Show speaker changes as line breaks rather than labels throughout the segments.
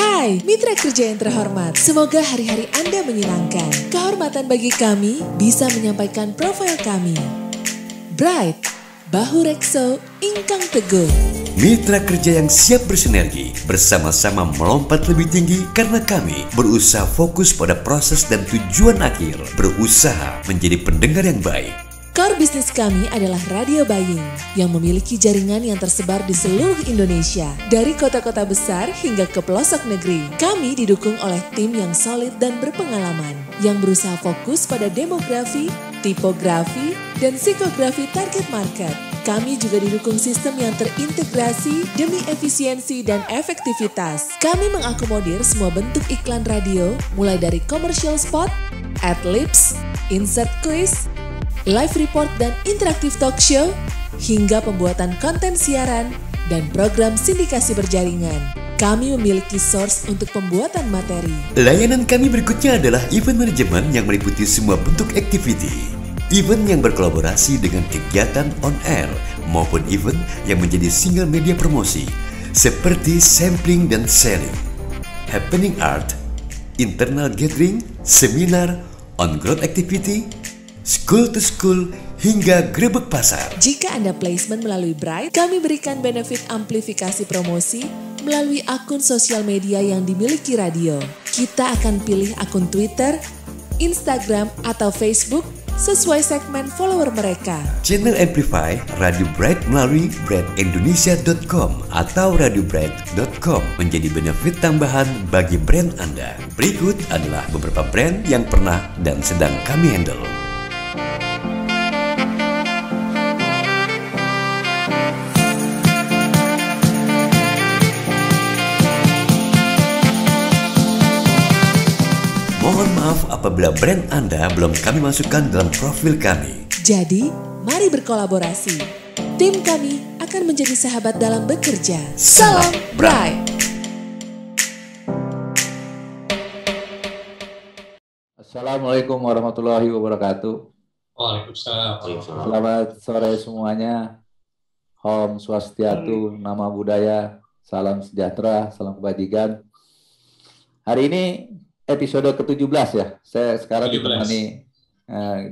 Hai mitra kerja yang terhormat, semoga hari-hari Anda menyenangkan. Kehormatan bagi kami bisa menyampaikan profil kami. Bright, Bahu Rekso, Ingkang Teguh.
Mitra kerja yang siap bersinergi, bersama-sama melompat lebih tinggi karena kami berusaha fokus pada proses dan tujuan akhir, berusaha menjadi pendengar yang baik.
Core bisnis kami adalah radio buying yang memiliki jaringan yang tersebar di seluruh Indonesia, dari kota-kota besar hingga ke pelosok negeri. Kami didukung oleh tim yang solid dan berpengalaman, yang berusaha fokus pada demografi, tipografi, dan psikografi target market. Kami juga didukung sistem yang terintegrasi demi efisiensi dan efektivitas. Kami mengakomodir semua bentuk iklan radio, mulai dari commercial spot, ad-libs, insert quiz, live report dan interaktif talk show, hingga pembuatan konten siaran dan program sindikasi berjaringan. Kami memiliki source untuk pembuatan materi.
Layanan kami berikutnya adalah event management yang meliputi semua bentuk activity. Event yang berkolaborasi dengan kegiatan on air maupun event yang menjadi single media promosi seperti sampling dan selling, happening art, internal gathering, seminar, on-ground activity, school to school, hingga grebek pasar.
Jika Anda placement melalui Bright, kami berikan benefit amplifikasi promosi melalui akun sosial media yang dimiliki radio. Kita akan pilih akun Twitter, Instagram, atau Facebook sesuai segmen follower mereka.
Channel Amplify Radio Bright melalui brightindonesia.com atau radiobright.com menjadi benefit tambahan bagi brand Anda. Berikut adalah beberapa brand yang pernah dan sedang kami handle. Mohon maaf apabila brand Anda belum kami masukkan dalam profil kami.
Jadi, mari berkolaborasi. Tim kami akan menjadi sahabat dalam bekerja. Salam Bright!
Assalamualaikum warahmatullahi wabarakatuh.
Waalaikumsalam.
Selamat sore semuanya. Om Swastiastu, Nama Budaya, salam sejahtera, salam kebajikan. Hari ini episode ke-17 ya. Saya sekarang
17.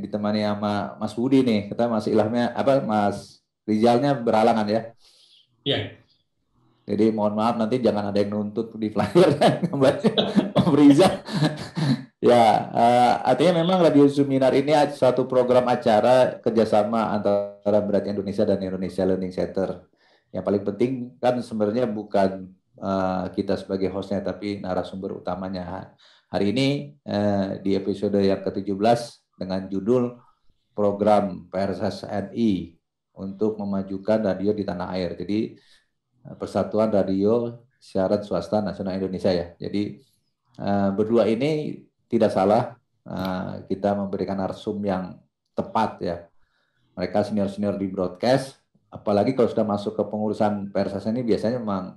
ditemani sama Mas Budi nih. Kita masih ilahnya Mas Rizalnya berhalangan ya.
Iya.
Jadi mohon maaf nanti jangan ada yang nuntut di flyer Om Rizal. Ya, artinya memang Radio Seminar ini suatu program acara kerjasama antara Bright Indonesia dan Indonesia Learning Center. Yang paling penting kan sebenarnya bukan kita sebagai hostnya, tapi narasumber utamanya. Hari ini di episode yang ke-17 dengan judul Program PRSSNI untuk memajukan radio di tanah air. Jadi Persatuan Radio Siaran Swasta Nasional Indonesia ya. Jadi berdua ini tidak salah kita memberikan narsum yang tepat ya. Mereka senior-senior di broadcast, apalagi kalau sudah masuk ke pengurusan PRSSNI biasanya memang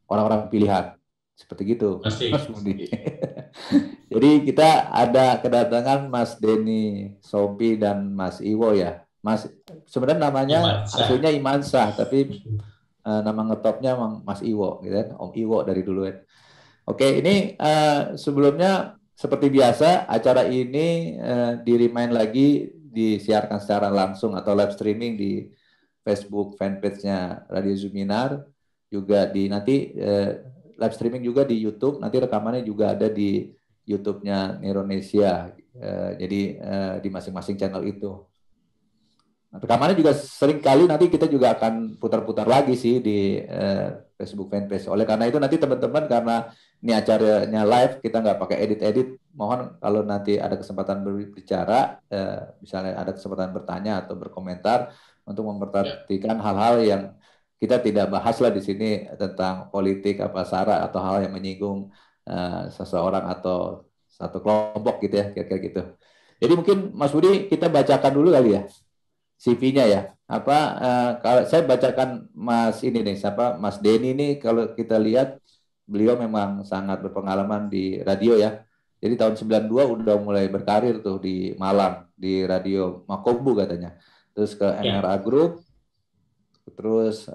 orang-orang pilihan. Seperti gitu, Mas Budi. Jadi kita ada kedatangan Mas Denny Sompi dan Mas Iwo ya. Mas sebenarnya namanya aslinya Imansah, tapi nama ngetopnya emang Mas Iwo, gitu kan? Om Iwo dari dulu kan. Oke, ini sebelumnya seperti biasa acara ini di-remind lagi disiarkan secara langsung atau live streaming di Facebook fanpage-nya Radio Seminar, juga di nanti live streaming juga di YouTube, nanti rekamannya juga ada di YouTube-nya Indonesia, jadi di masing-masing channel itu. Nah, rekamannya juga sering kali nanti kita juga akan putar-putar lagi sih di Facebook fanpage. Oleh karena itu nanti teman-teman, karena ini acaranya live, kita nggak pakai edit-edit, mohon kalau nanti ada kesempatan berbicara, misalnya ada kesempatan bertanya atau berkomentar, untuk memperhatikan hal-hal yang kita tidak bahas lah di sini tentang politik, apa sara atau hal yang menyinggung seseorang atau satu kelompok gitu ya, kira-kira gitu. Jadi mungkin Mas Budi kita bacakan dulu kali ya CV-nya ya. Kalau saya bacakan Mas ini nih, Mas Denny ini, kalau kita lihat beliau memang sangat berpengalaman di radio ya. Jadi tahun 92 udah mulai berkarir tuh di Malang di radio Makobu katanya. Terus ke MRA Group. Terus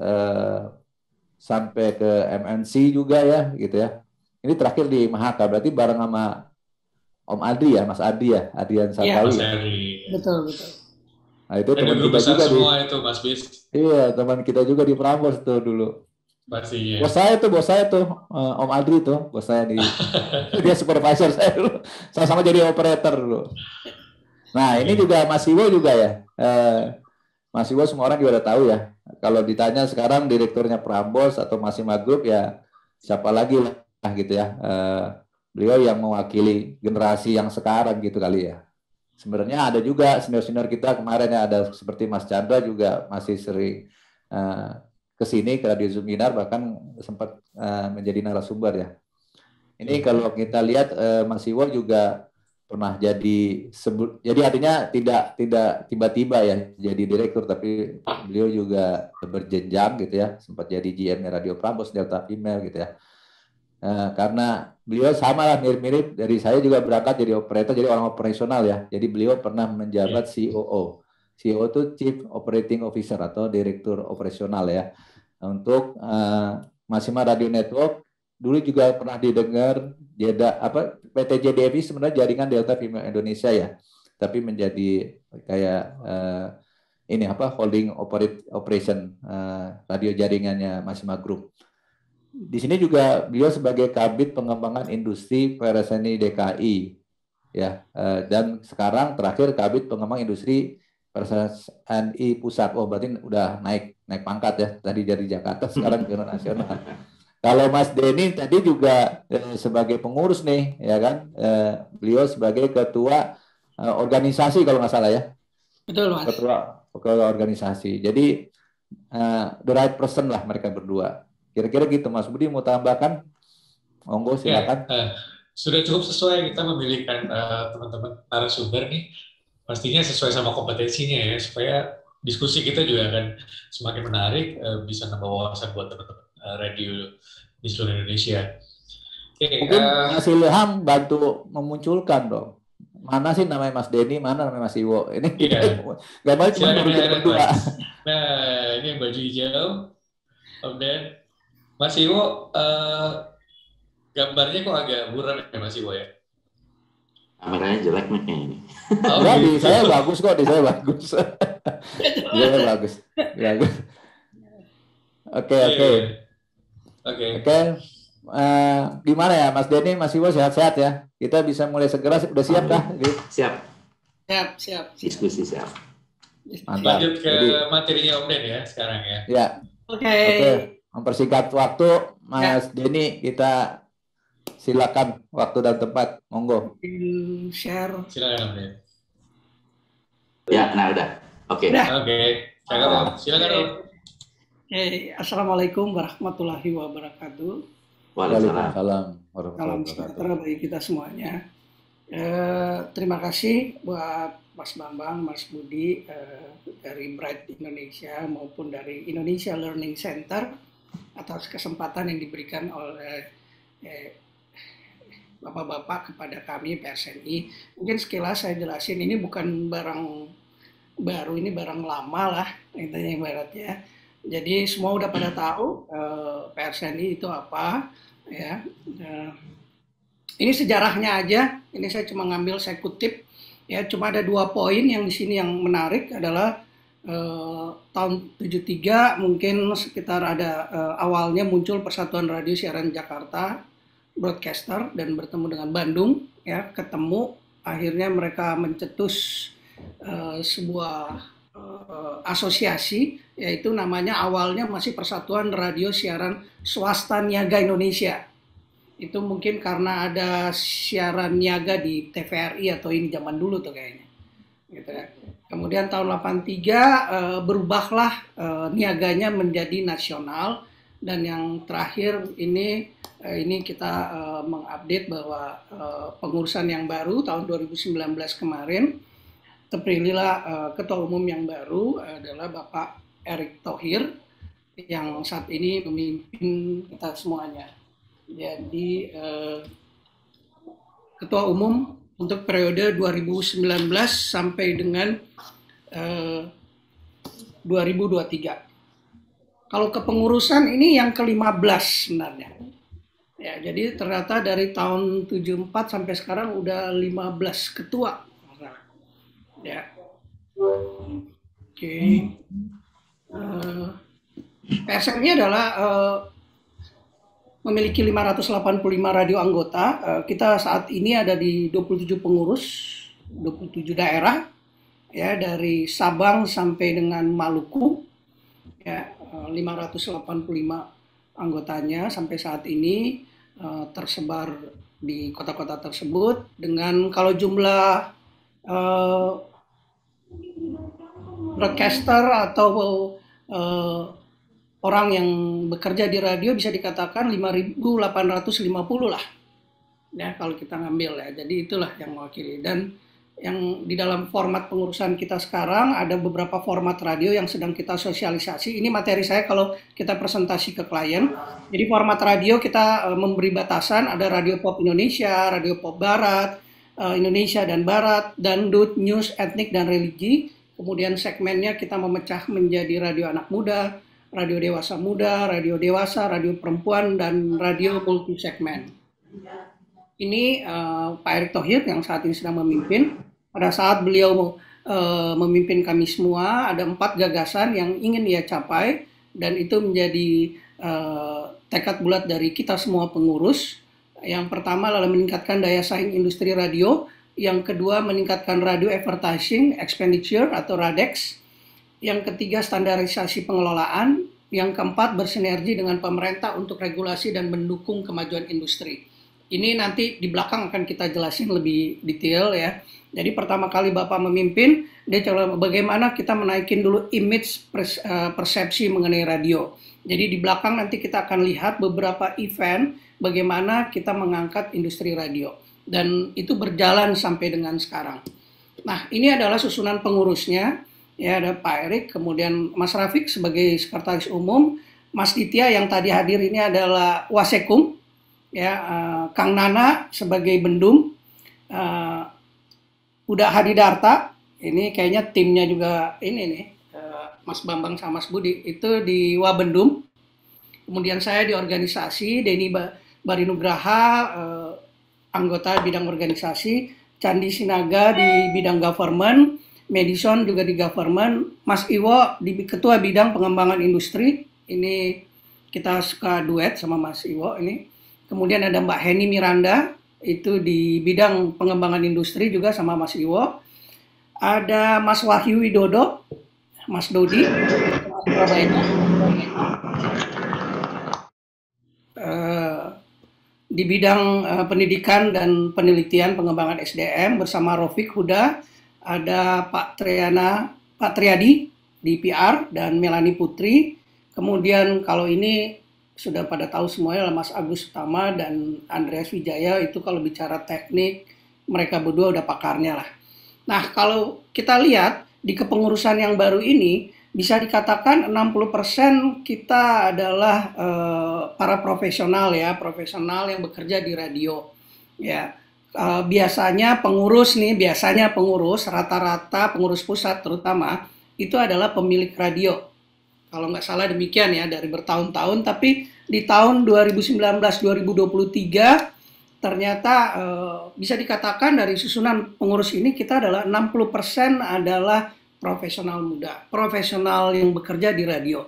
sampai ke MNC juga ya gitu ya. Ini terakhir di Mahaka, berarti bareng sama Om Adri ya, Mas Adri ya, Adrian
Iya,
Sarkawi.
Mas Heri.
Betul, betul.
Nah, itu
Dan
teman
guru
kita
besar
juga
semua itu, Mas Bis.
Iya, teman kita juga di Prambors tuh dulu.
Pastinya.
Bos saya tuh, Om Adri tuh, bos saya dia supervisor saya dulu. Sama-sama jadi operator dulu. Nah, ini juga Mas Iwo juga ya. Mas Iwo semua orang juga udah tahu ya. Kalau ditanya sekarang direkturnya Prambors atau Masima Group ya siapa lagi lah gitu ya. Beliau yang mewakili generasi yang sekarang gitu kali ya. Sebenarnya ada juga senior-senior kita kemarin ya, ada seperti Mas Chandra juga masih sering ke sini ke Radio Seminar, bahkan sempat menjadi narasumber ya. Ini kalau kita lihat Mas Iwo juga pernah jadi artinya tidak tiba-tiba ya jadi direktur, tapi beliau juga berjenjang gitu ya, sempat jadi GM Radio Prambors Delta Female gitu ya. Karena beliau sama lah mirip-mirip dari saya juga berangkat jadi operator, jadi orang operasional ya. Jadi beliau pernah menjabat COO. CEO itu Chief Operating Officer atau Direktur Operasional ya. Untuk Masima Radio Network dulu juga pernah didengar PT JDFI sebenarnya jaringan Delta Female Indonesia ya. Tapi menjadi kayak holding operation radio jaringannya Masima Group. Di sini juga beliau sebagai Kabid Pengembangan Industri PRSNI DKI ya, dan sekarang terakhir Kabid Pengembang Industri PRSNI Pusat. Oh, berarti udah naik pangkat ya, tadi dari Jakarta sekarang ke nasional. Kalau Mas Denny tadi juga sebagai pengurus nih ya kan, beliau sebagai ketua organisasi kalau nggak salah ya.
Betul, Mas.
Ketua organisasi. Jadi the right person lah mereka berdua. Kira-kira gitu, Mas Budi mau tambahkan? Monggo silakan.
Ya, sudah cukup sesuai kita memilihkan teman-teman narasumber nih. Pastinya sesuai sama kompetensinya ya, supaya diskusi kita juga akan semakin menarik, bisa nambah wawasan buat teman-teman radio di seluruh Indonesia.
Mungkin Mas Ilham bantu memunculkan dong. Mana sih namanya Mas Denny, mana namanya Mas Iwo? Ini gambarnya cuma berdua.
Nah, ini yang baju hijau. Kemudian Mas Iwo, gambarnya kok agak buram ya Mas Iwo ya?
Kameranya jelek nih ini.
Oh,
ya,
gitu.
di saya bagus kok, di saya bagus. Bagus. Oke. Gimana ya Mas Denny, Mas Iwo sehat-sehat ya? Kita bisa mulai segera, udah siap kah?
Siap. Diskusi siap.
Mantap.
Lanjut ke materinya Om Den ya sekarang ya.
Ya.
Oke.
Mempersingkat waktu, Mas Denny, kita silakan waktu dan tempat, monggo.
Share.
Silakan Om Den.
Ya, nah udah. Oke.
Silakan Om.
Assalamualaikum warahmatullahi wabarakatuh.
Waalaikumsalam.
Salam sejahtera bagi kita semuanya. Terima kasih buat Mas Bambang, Mas Budi dari Bright Indonesia maupun dari Indonesia Learning Center atas kesempatan yang diberikan oleh Bapak-bapak kepada kami PRSNI. Mungkin sekilas saya jelasin, ini bukan barang baru, ini barang lama lah intinya ibaratnya. Jadi semua udah pada tahu PRSNI itu apa ya. Ini sejarahnya aja. Ini saya cuma ngambil, saya kutip ya. Cuma ada 2 poin yang di sini yang menarik adalah tahun 73 mungkin sekitar ada awalnya muncul Persatuan Radio Siaran Jakarta Broadcaster dan bertemu dengan Bandung ya, ketemu akhirnya mereka mencetus sebuah asosiasi, yaitu namanya awalnya masih Persatuan Radio Siaran Swasta Niaga Indonesia. Itu mungkin karena ada siaran niaga di TVRI atau ini zaman dulu tuh kayaknya. Gitu ya. Kemudian tahun 83 berubahlah niaganya menjadi nasional, dan yang terakhir ini kita mengupdate bahwa pengurusan yang baru tahun 2019 kemarin terpilihlah ketua umum yang baru adalah Bapak Erick Thohir yang saat ini memimpin kita semuanya. Jadi ketua umum untuk periode 2019 sampai dengan 2023. Kalau kepengurusan ini yang ke-15 sebenarnya. Ya, jadi ternyata dari tahun 74 sampai sekarang udah 15 ketua. Ya. Oke. PRSN ini adalah memiliki 585 radio anggota. Kita saat ini ada di 27 pengurus, 27 daerah, ya, dari Sabang sampai dengan Maluku, ya, 585 anggotanya sampai saat ini tersebar di kota-kota tersebut. Dengan kalau jumlah broadcaster atau orang yang bekerja di radio bisa dikatakan 5.850 lah, ya, kalau kita ngambil, ya. Jadi itulah yang mewakili. Dan yang di dalam format pengurusan kita sekarang ada beberapa format radio yang sedang kita sosialisasi. Ini materi saya kalau kita presentasi ke klien. Jadi format radio kita memberi batasan, ada Radio Pop Indonesia, Radio Pop Barat, Indonesia dan Barat, dangdut, news, etnik dan religi. Kemudian segmennya kita memecah menjadi radio anak muda, radio dewasa muda, radio dewasa, radio perempuan, dan radio multi segmen. Ini Pak Erick Thohir yang saat ini sedang memimpin. Pada saat beliau memimpin kami semua, ada 4 gagasan yang ingin ia capai, dan itu menjadi tekad bulat dari kita semua pengurus. Yang pertama adalah meningkatkan daya saing industri radio. Yang kedua, meningkatkan radio advertising expenditure atau RADEX. Yang ketiga, standarisasi pengelolaan. Yang keempat, bersinergi dengan pemerintah untuk regulasi dan mendukung kemajuan industri. Ini nanti di belakang akan kita jelasin lebih detail, ya. Jadi pertama kali Bapak memimpin, dia coba bagaimana kita menaikin dulu image persepsi mengenai radio. Jadi di belakang nanti kita akan lihat beberapa event bagaimana kita mengangkat industri radio. Dan itu berjalan sampai dengan sekarang. Nah, ini adalah susunan pengurusnya. Ya, ada Pak Erick, kemudian Mas Rafiq sebagai sekretaris umum, Mas Ditya yang tadi hadir ini adalah Wasekum, ya, Kang Nana sebagai Bendum, Uda Hadidarta, ini kayaknya timnya juga ini nih, Mas Bambang sama Mas Budi, itu di Wabendum. Kemudian saya di organisasi, Denny Barinugraha, anggota bidang organisasi, Candi Sinaga di bidang government, Madison juga di government, Mas Iwo di ketua bidang pengembangan industri, ini kita suka duet sama Mas Iwo ini. Kemudian ada Mbak Heni Miranda, itu di bidang pengembangan industri juga sama Mas Iwo. Ada Mas Wahyu Widodo, Mas Dodi, di bidang pendidikan dan penelitian pengembangan SDM bersama Rofik Huda. Ada Pak Triadi di PR dan Melani Putri. Kemudian kalau ini sudah pada tahu semuanya, Mas Agus Utama dan Andreas Wijaya, itu kalau bicara teknik, mereka berdua udah pakarnya lah. Nah, kalau kita lihat di kepengurusan yang baru ini, bisa dikatakan 60% kita adalah para profesional, ya, profesional yang bekerja di radio. Ya, biasanya pengurus rata-rata pengurus pusat terutama, itu adalah pemilik radio. Kalau nggak salah demikian, ya, dari bertahun-tahun. Tapi di tahun 2019-2023 ternyata bisa dikatakan dari susunan pengurus ini kita adalah 60% adalah profesional muda, profesional yang bekerja di radio.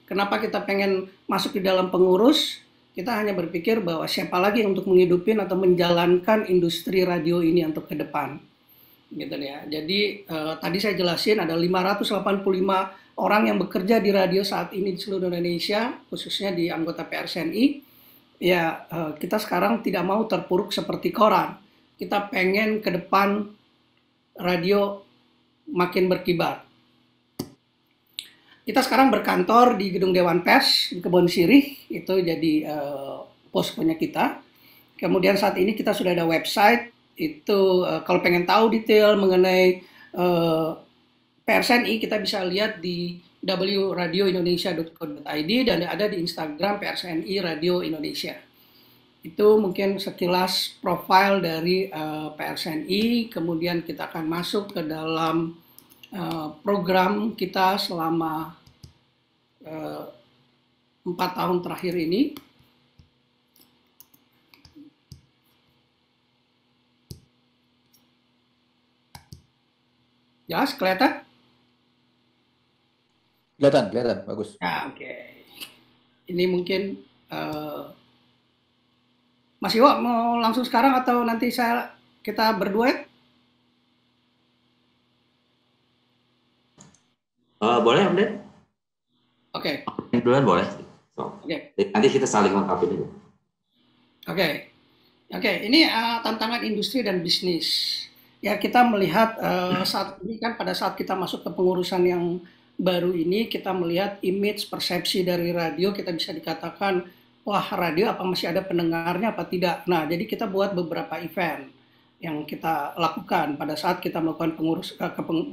Kenapa kita pengen masuk di dalam pengurus? Kita hanya berpikir bahwa siapa lagi untuk menghidupin atau menjalankan industri radio ini untuk ke depan. Gitu ya. Jadi tadi saya jelasin ada 585 orang yang bekerja di radio saat ini di seluruh Indonesia, khususnya di anggota PRSNI. Ya, kita sekarang tidak mau terpuruk seperti koran. Kita pengen ke depan radio makin berkibar. Kita sekarang berkantor di Gedung Dewan Pers di Kebon Sirih, itu jadi poskonya kita. Kemudian saat ini kita sudah ada website, itu kalau pengen tahu detail mengenai PRSNI kita bisa lihat di www.radioindonesia.co.id dan ada di Instagram PRSNI Radio Indonesia. Itu mungkin sekilas profil dari PRSNI. Kemudian kita akan masuk ke dalam program kita selama 4 tahun terakhir ini. Jelas, kelihatan?
Kelihatan, bagus.
Ya, oke. Ini mungkin Mas Iwo mau langsung sekarang atau nanti kita berduet?
Boleh, Om Den?
Oke.
Duluan boleh.
Oke.
Nanti kita saling lengkapi dulu.
Oke. Ini tantangan industri dan bisnis. Ya, kita melihat saat ini kan pada saat kita masuk ke pengurusan yang baru ini, kita melihat image persepsi dari radio, kita bisa dikatakan, wah radio apa masih ada pendengarnya apa tidak. Nah, jadi kita buat beberapa event yang kita lakukan pada saat kita melakukan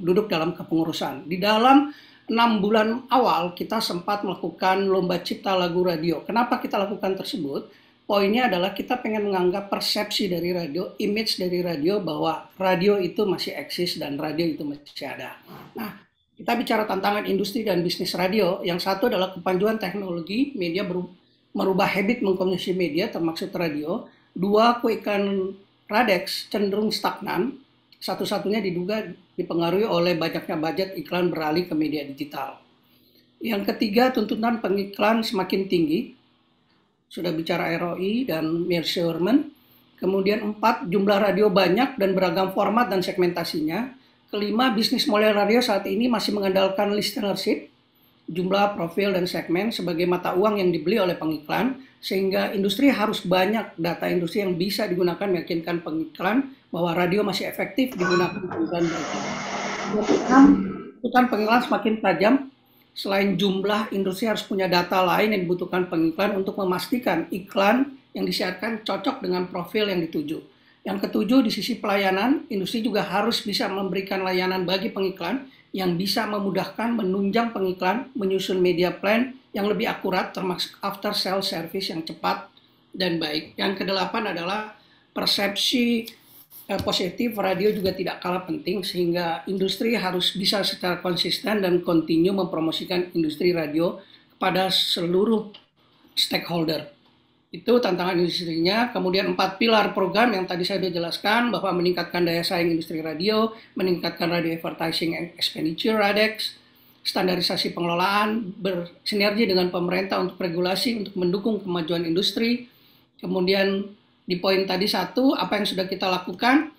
duduk dalam kepengurusan. Di dalam 6 bulan awal kita sempat melakukan lomba cipta lagu radio. Kenapa kita lakukan tersebut? Poinnya adalah kita pengen menganggap persepsi dari radio, image dari radio bahwa radio itu masih eksis dan radio itu masih ada. Nah, kita bicara tantangan industri dan bisnis radio. Yang satu adalah kemajuan teknologi, media merubah habit mengkonsumsi media termasuk radio. 2, keiklan Radex cenderung stagnan. Satu-satunya diduga dipengaruhi oleh banyaknya budget iklan beralih ke media digital. Yang ketiga, tuntutan pengiklan semakin tinggi. Sudah bicara ROI dan measurement. Kemudian 4, jumlah radio banyak dan beragam format dan segmentasinya. Kelima, bisnis model radio saat ini masih mengandalkan listenership, jumlah profil dan segmen sebagai mata uang yang dibeli oleh pengiklan, sehingga industri harus banyak data industri yang bisa digunakan meyakinkan pengiklan bahwa radio masih efektif digunakan pengiklan radio. Tuntutan pengiklan semakin tajam. Selain jumlah, industri harus punya data lain yang dibutuhkan pengiklan untuk memastikan iklan yang disiarkan cocok dengan profil yang dituju. Yang ketujuh, di sisi pelayanan, industri juga harus bisa memberikan layanan bagi pengiklan yang bisa memudahkan menunjang pengiklan, menyusun media plan yang lebih akurat, termasuk after sale service yang cepat dan baik. Yang kedelapan adalah persepsi positif radio juga tidak kalah penting, sehingga industri harus bisa secara konsisten dan kontinu mempromosikan industri radio kepada seluruh stakeholder. Itu tantangan industrinya. Kemudian 4 pilar program yang tadi saya sudah jelaskan, bahwa meningkatkan daya saing industri radio, meningkatkan radio advertising expenditure Radex, standarisasi pengelolaan, bersinergi dengan pemerintah untuk regulasi untuk mendukung kemajuan industri. Kemudian di poin tadi 1, apa yang sudah kita lakukan?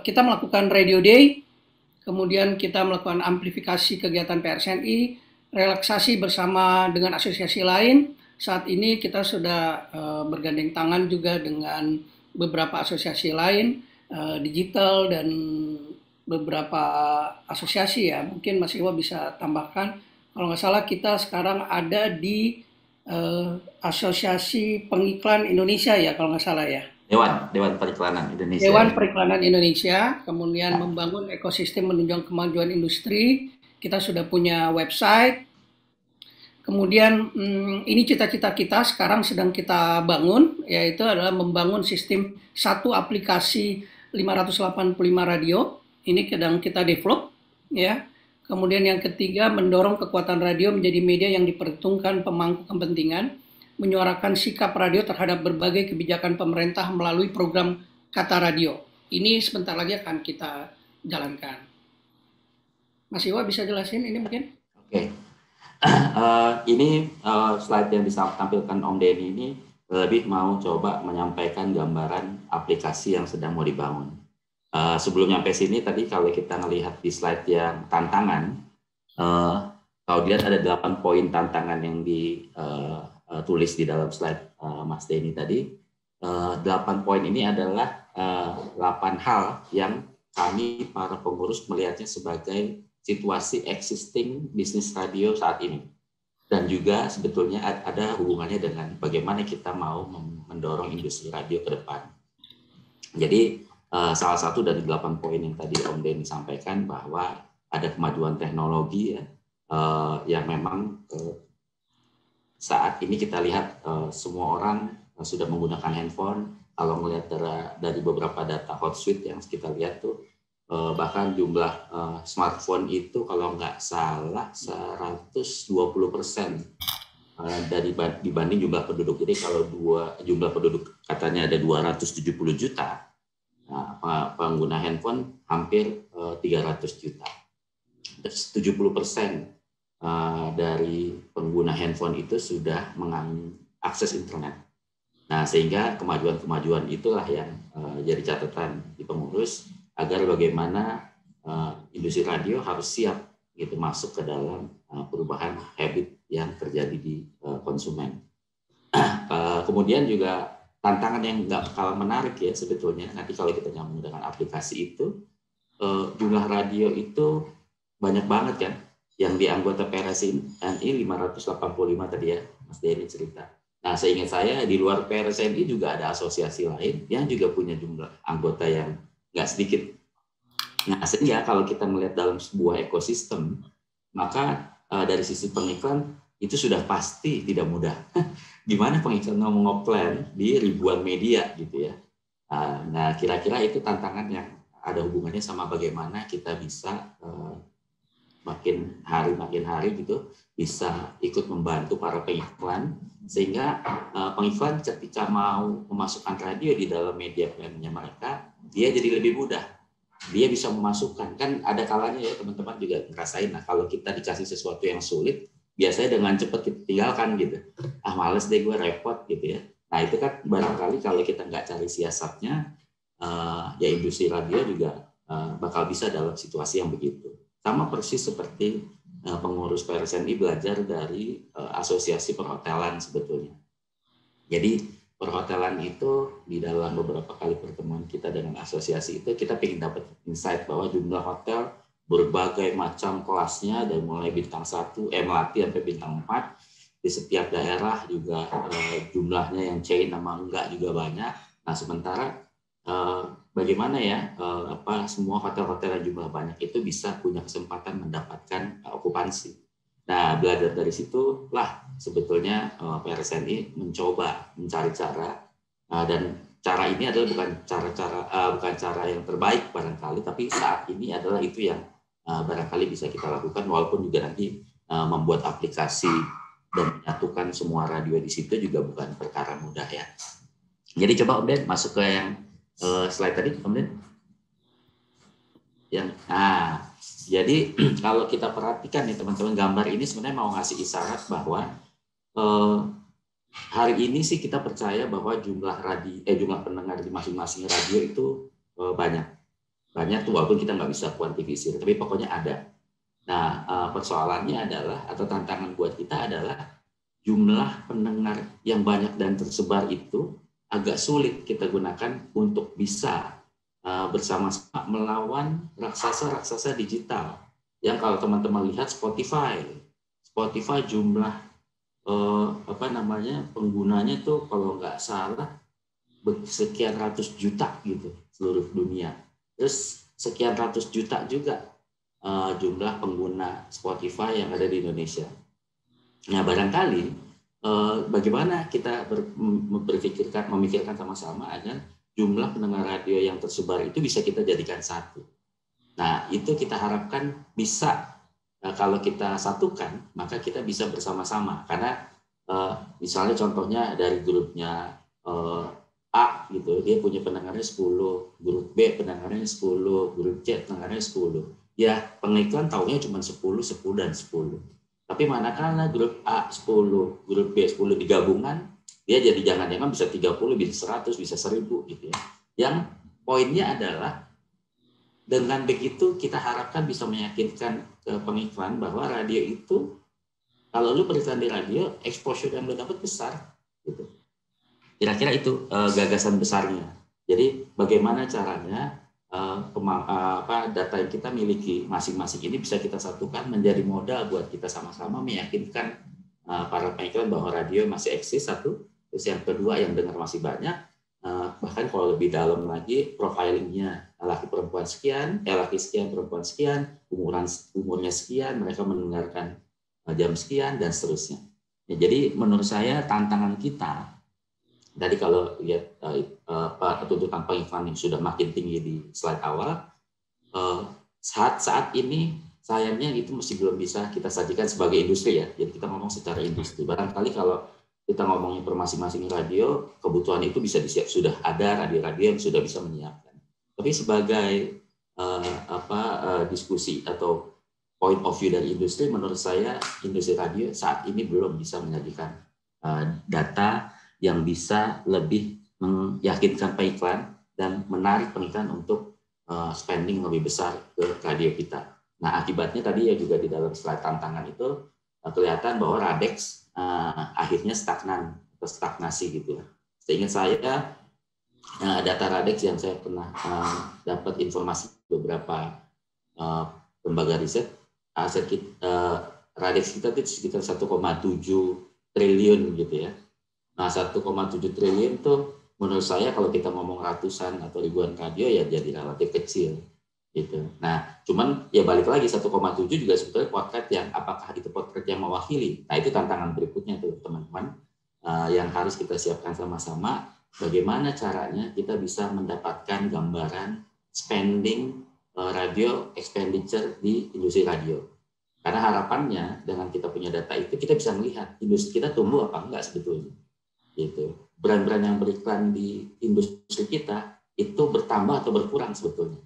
Kita melakukan Radio Day, kemudian kita melakukan amplifikasi kegiatan PRSNI, relaksasi bersama dengan asosiasi lain. Saat ini kita sudah bergandeng tangan juga dengan beberapa asosiasi lain, digital dan beberapa asosiasi ya. Mungkin Mas Iwo bisa tambahkan. Kalau nggak salah kita sekarang ada di Asosiasi Pengiklan Indonesia ya, kalau nggak salah ya.
Dewan Periklanan Indonesia.
Dewan Periklanan Indonesia, kemudian membangun ekosistem menunjang kemajuan industri. Kita sudah punya website. Kemudian ini cita-cita kita sekarang sedang kita bangun, yaitu adalah membangun sistem satu aplikasi 585 radio. Ini sedang kita develop, ya. Kemudian yang ketiga, mendorong kekuatan radio menjadi media yang diperhitungkan pemangku kepentingan, menyuarakan sikap radio terhadap berbagai kebijakan pemerintah melalui program Kata Radio. Ini sebentar lagi akan kita jalankan. Mas Iwa bisa jelasin ini mungkin?
Oke. Ini slide yang ditampilkan Om Denny ini lebih mau coba menyampaikan gambaran aplikasi yang sedang mau dibangun. Sebelum nyampe sini tadi kalau kita melihat di slide yang tantangan, kalau dilihat ada 8 poin tantangan yang ditulis di dalam slide Mas Denny tadi. 8 poin ini adalah 8 hal yang kami para pengurus melihatnya sebagai situasi existing bisnis radio saat ini. Dan juga sebetulnya ada hubungannya dengan bagaimana kita mau mendorong industri radio ke depan. Jadi salah satu dari 8 poin yang tadi Om Denny sampaikan bahwa ada kemajuan teknologi ya, yang memang saat ini kita lihat semua orang sudah menggunakan handphone. Kalau melihat dari beberapa data Hotsuite yang kita lihat tuh, bahkan jumlah smartphone itu kalau nggak salah 120% dibanding jumlah penduduk. Jadi kalau jumlah penduduk katanya ada 270 juta, Nah, pengguna handphone hampir 300 juta. Terus 70% dari pengguna handphone itu sudah mengakses internet. Nah, sehingga kemajuan-kemajuan itulah yang jadi catatan di pengurus agar bagaimana industri radio harus siap gitu masuk ke dalam perubahan habit yang terjadi di konsumen. Kemudian juga tantangan yang nggak kalah menarik ya sebetulnya nanti kalau kita nyambung dengan aplikasi itu, jumlah radio itu banyak banget kan yang di anggota PRSNI 585 tadi ya Mas Denny cerita. Nah seingat saya di luar PRSNI juga ada asosiasi lain yang juga punya jumlah anggota yang nggak sedikit. Nah sehingga kalau kita melihat dalam sebuah ekosistem maka dari sisi pengiklan itu sudah pasti tidak mudah. Gimana pengiklan mau ngoplan di ribuan media gitu ya. Nah kira-kira itu tantangan yang ada hubungannya sama bagaimana kita bisa makin hari gitu bisa ikut membantu para pengiklan sehingga pengiklan ketika mau memasukkan radio di dalam media plannya mereka dia jadi lebih mudah. Dia bisa memasukkan, kan ada kalanya ya teman-teman juga ngerasain. Nah kalau kita dikasih sesuatu yang sulit biasanya dengan cepat kita tinggalkan gitu. Males deh gue repot gitu ya. Nah itu kan barangkali kalau kita nggak cari siasatnya, ya industri radio juga bakal bisa dalam situasi yang begitu. Sama persis seperti pengurus PRSNI belajar dari asosiasi perhotelan sebetulnya. Jadi perhotelan itu di dalam beberapa kali pertemuan kita dengan asosiasi itu kita ingin dapat insight bahwa jumlah hotel berbagai macam kelasnya dari mulai bintang 1, melati sampai bintang 4 di setiap daerah juga jumlahnya yang chain sama enggak juga banyak. Nah sementara bagaimana ya semua hotel-hotel yang jumlah banyak itu bisa punya kesempatan mendapatkan okupansi. Nah belajar dari situ lah sebetulnya PRSNI mencoba mencari cara dan cara ini adalah bukan cara yang terbaik barangkali, tapi saat ini adalah itu yang barangkali bisa kita lakukan walaupun juga nanti membuat aplikasi dan menyatukan semua radio di situ juga bukan perkara mudah ya. Jadi coba Om Den masuk ke yang slide tadi Om Den. Jadi kalau kita perhatikan nih teman-teman gambar ini sebenarnya mau ngasih isyarat bahwa hari ini sih kita percaya bahwa jumlah pendengar di masing-masing radio itu banyak tuh walaupun kita nggak bisa kuantifikasi tapi pokoknya ada. Nah persoalannya adalah atau tantangan buat kita adalah jumlah pendengar yang banyak dan tersebar itu agak sulit kita gunakan untuk bisa bersama-sama melawan raksasa-raksasa digital yang kalau teman-teman lihat Spotify jumlah penggunanya tuh kalau nggak salah sekian ratus juta gitu seluruh dunia. Terus sekian ratus juta juga jumlah pengguna Spotify yang ada di Indonesia. Nah barangkali bagaimana kita memikirkan sama-sama agar jumlah pendengar radio yang tersebar itu bisa kita jadikan satu. Nah itu kita harapkan bisa kalau kita satukan maka kita bisa bersama-sama karena misalnya contohnya dari grupnya A gitu dia punya pendengarnya 10, grup B pendengarnya 10, grup C pendengarnya 10. Ya pengiklan taunya cuma 10 dan 10. Tapi manakala grup A 10, grup B 10 digabungan dia jadi jangan-jangan bisa 30, bisa 100, bisa 1000 gitu ya. Yang poinnya adalah dengan begitu kita harapkan bisa meyakinkan ke pengiklan bahwa radio itu kalau lu beriklan di radio exposure yang lu dapat besar gitu. Kira-kira itu gagasan besarnya. Jadi bagaimana caranya data yang kita miliki masing-masing ini bisa kita satukan menjadi modal buat kita sama-sama meyakinkan para pengiklan bahwa radio masih eksis satu. Terus yang kedua yang dengar masih banyak, bahkan kalau lebih dalam lagi profilingnya laki perempuan sekian, laki sekian perempuan sekian, umurnya sekian, mereka mendengarkan jam sekian dan seterusnya. Ya, jadi menurut saya tantangan kita tadi kalau lihat tuntutan pengiklan yang sudah makin tinggi di slide awal, saat ini sayangnya itu masih belum bisa kita sajikan sebagai industri ya. Jadi kita ngomong secara industri. Barangkali kalau kita ngomongin per masing-masing radio, kebutuhan itu bisa disiap. Sudah ada radio-radio yang sudah bisa menyiapkan. Tapi sebagai diskusi atau point of view dari industri, menurut saya industri radio saat ini belum bisa menyajikan data yang bisa lebih meyakinkan pengiklan dan menarik pengiklan untuk spending lebih besar ke radio kita. Nah, akibatnya tadi ya juga di dalam slide tantangan itu kelihatan bahwa Radex akhirnya stagnan atau stagnasi gitu ya. Seingat saya data Radex yang saya pernah dapat informasi beberapa lembaga riset, aset Radex kita itu sekitar 1,7 triliun gitu ya. Nah, 1,7 triliun itu menurut saya kalau kita ngomong ratusan atau ribuan radio ya jadi relatif kecil gitu. Nah, cuman ya balik lagi 1,7 juga sebetulnya potret yang apakah itu potret yang mewakili. Nah, itu tantangan berikutnya tuh teman-teman yang harus kita siapkan sama-sama. Bagaimana caranya kita bisa mendapatkan gambaran spending radio expenditure di industri radio. Karena harapannya dengan kita punya data itu kita bisa melihat industri kita tumbuh apa enggak sebetulnya. Gitu. Brand-brand yang beriklan di industri kita itu bertambah atau berkurang sebetulnya.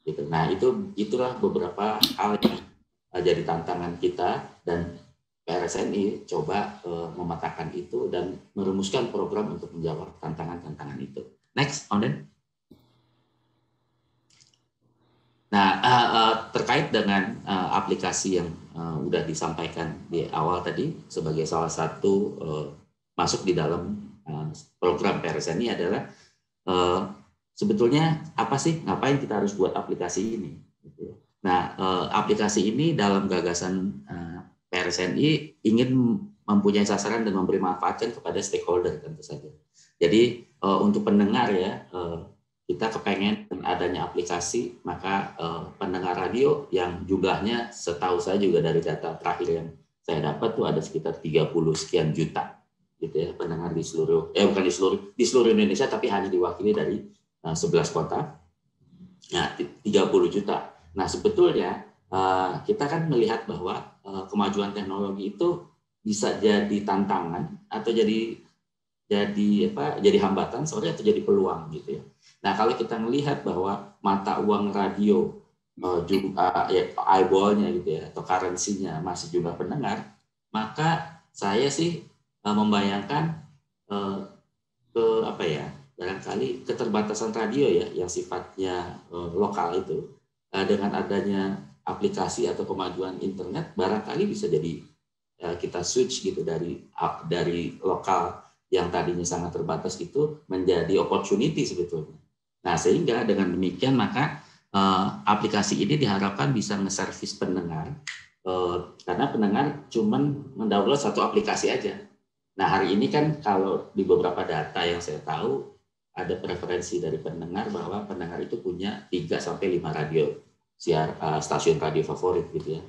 Gitu. Nah, itulah beberapa hal yang jadi tantangan kita dan PRSNI coba memetakan itu dan merumuskan program untuk menjawab tantangan-tantangan itu. Next, Onden. Nah, terkait dengan aplikasi yang sudah disampaikan di awal tadi sebagai salah satu masuk di dalam program PRSNI adalah sebetulnya apa sih, ngapain kita harus buat aplikasi ini? Nah, aplikasi ini dalam gagasan PRSNI ingin mempunyai sasaran dan memberi manfaatkan kepada stakeholder tentu saja. Jadi untuk pendengar ya, kita kepengen adanya aplikasi, maka pendengar radio yang jumlahnya setahu saya juga dari data terakhir yang saya dapat tuh ada sekitar 30 sekian juta gitu ya, pendengar di seluruh bukan di seluruh Indonesia tapi hanya diwakili dari 11 kota. Nah, 30 juta. Nah, sebetulnya kita kan melihat bahwa kemajuan teknologi itu bisa jadi tantangan atau jadi hambatan atau jadi peluang gitu ya. Nah, kalau kita melihat bahwa mata uang radio eyeball-nya gitu ya atau currency-nya masih jumlah pendengar, maka saya sih membayangkan barangkali keterbatasan radio ya yang sifatnya lokal itu dengan adanya aplikasi atau kemajuan internet barangkali bisa jadi kita switch gitu dari lokal yang tadinya sangat terbatas itu menjadi opportunity sebetulnya. Nah, sehingga dengan demikian maka aplikasi ini diharapkan bisa nge-service pendengar karena pendengar cuman mendownload satu aplikasi aja. Nah, hari ini kan kalau di beberapa data yang saya tahu ada preferensi dari pendengar bahwa pendengar itu punya 3-5 radio stasiun radio favorit gitu ya.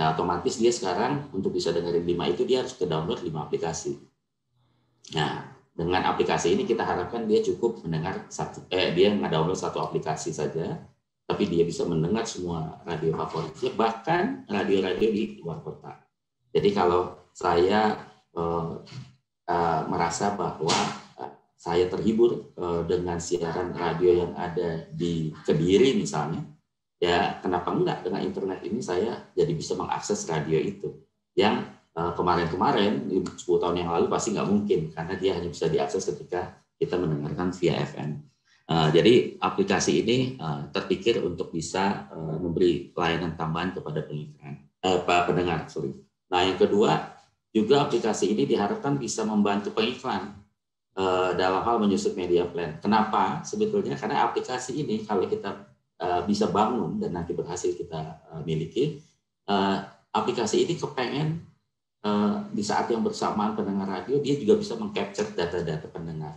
Nah, otomatis dia sekarang untuk bisa dengerin 5 itu dia harus ke download 5 aplikasi. Nah, dengan aplikasi ini kita harapkan dia cukup mendengar dia nge-download satu aplikasi saja, tapi dia bisa mendengar semua radio favoritnya, bahkan radio-radio di luar kota. Jadi kalau saya merasa bahwa saya terhibur dengan siaran radio yang ada di Kediri misalnya, ya kenapa enggak dengan internet ini saya jadi bisa mengakses radio itu yang kemarin-kemarin 10 tahun yang lalu pasti nggak mungkin karena dia hanya bisa diakses ketika kita mendengarkan via FM. Jadi aplikasi ini terpikir untuk bisa memberi pelayanan tambahan kepada pendengar. Nah, yang kedua juga aplikasi ini diharapkan bisa membantu pengiklan dalam hal menyusun media plan. Kenapa? Sebetulnya karena aplikasi ini kalau kita bisa bangun dan nanti berhasil kita miliki, aplikasi ini kepengen di saat yang bersamaan pendengar radio dia juga bisa mengcapture data-data pendengar,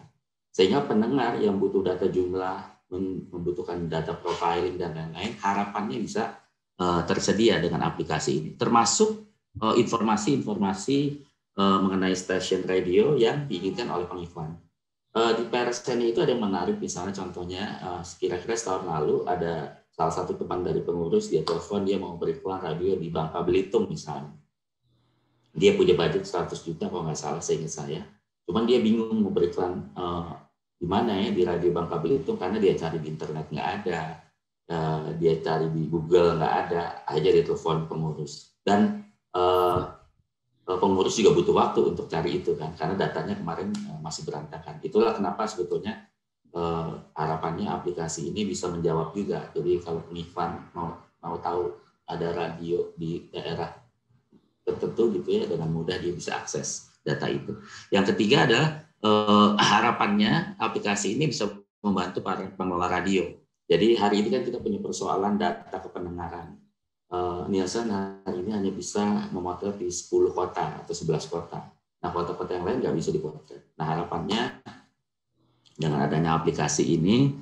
sehingga pendengar yang butuh data jumlah, membutuhkan data profiling dan lain-lain, harapannya bisa tersedia dengan aplikasi ini, termasuk informasi-informasi mengenai stasiun radio yang diinginkan oleh pengiklan. Di PRSNI itu ada yang menarik, misalnya contohnya kira-kira setahun lalu ada salah satu teman dari pengurus, dia telepon dia mau beriklan radio di Bangka Belitung misalnya. Dia punya budget 100 juta kalau nggak salah seingat saya. Cuman dia bingung mau beriklan di mana ya, di Radio Bangka Belitung, karena dia cari di internet nggak ada, dia cari di Google nggak ada, aja dia telepon pengurus. Dan pengurus juga butuh waktu untuk cari itu kan, karena datanya kemarin masih berantakan. Itulah kenapa sebetulnya harapannya aplikasi ini bisa menjawab juga. Jadi kalau pengiklan mau tahu ada radio di daerah tertentu gitu ya, dengan mudah dia bisa akses data itu. Yang ketiga adalah harapannya aplikasi ini bisa membantu para pengelola radio. Jadi hari ini kan kita punya persoalan data kependengaran. Nielsen hari ini hanya bisa memotret di 10 kota atau 11 kota. Nah, kota-kota yang lain nggak bisa dipotret. Nah, harapannya dengan adanya aplikasi ini,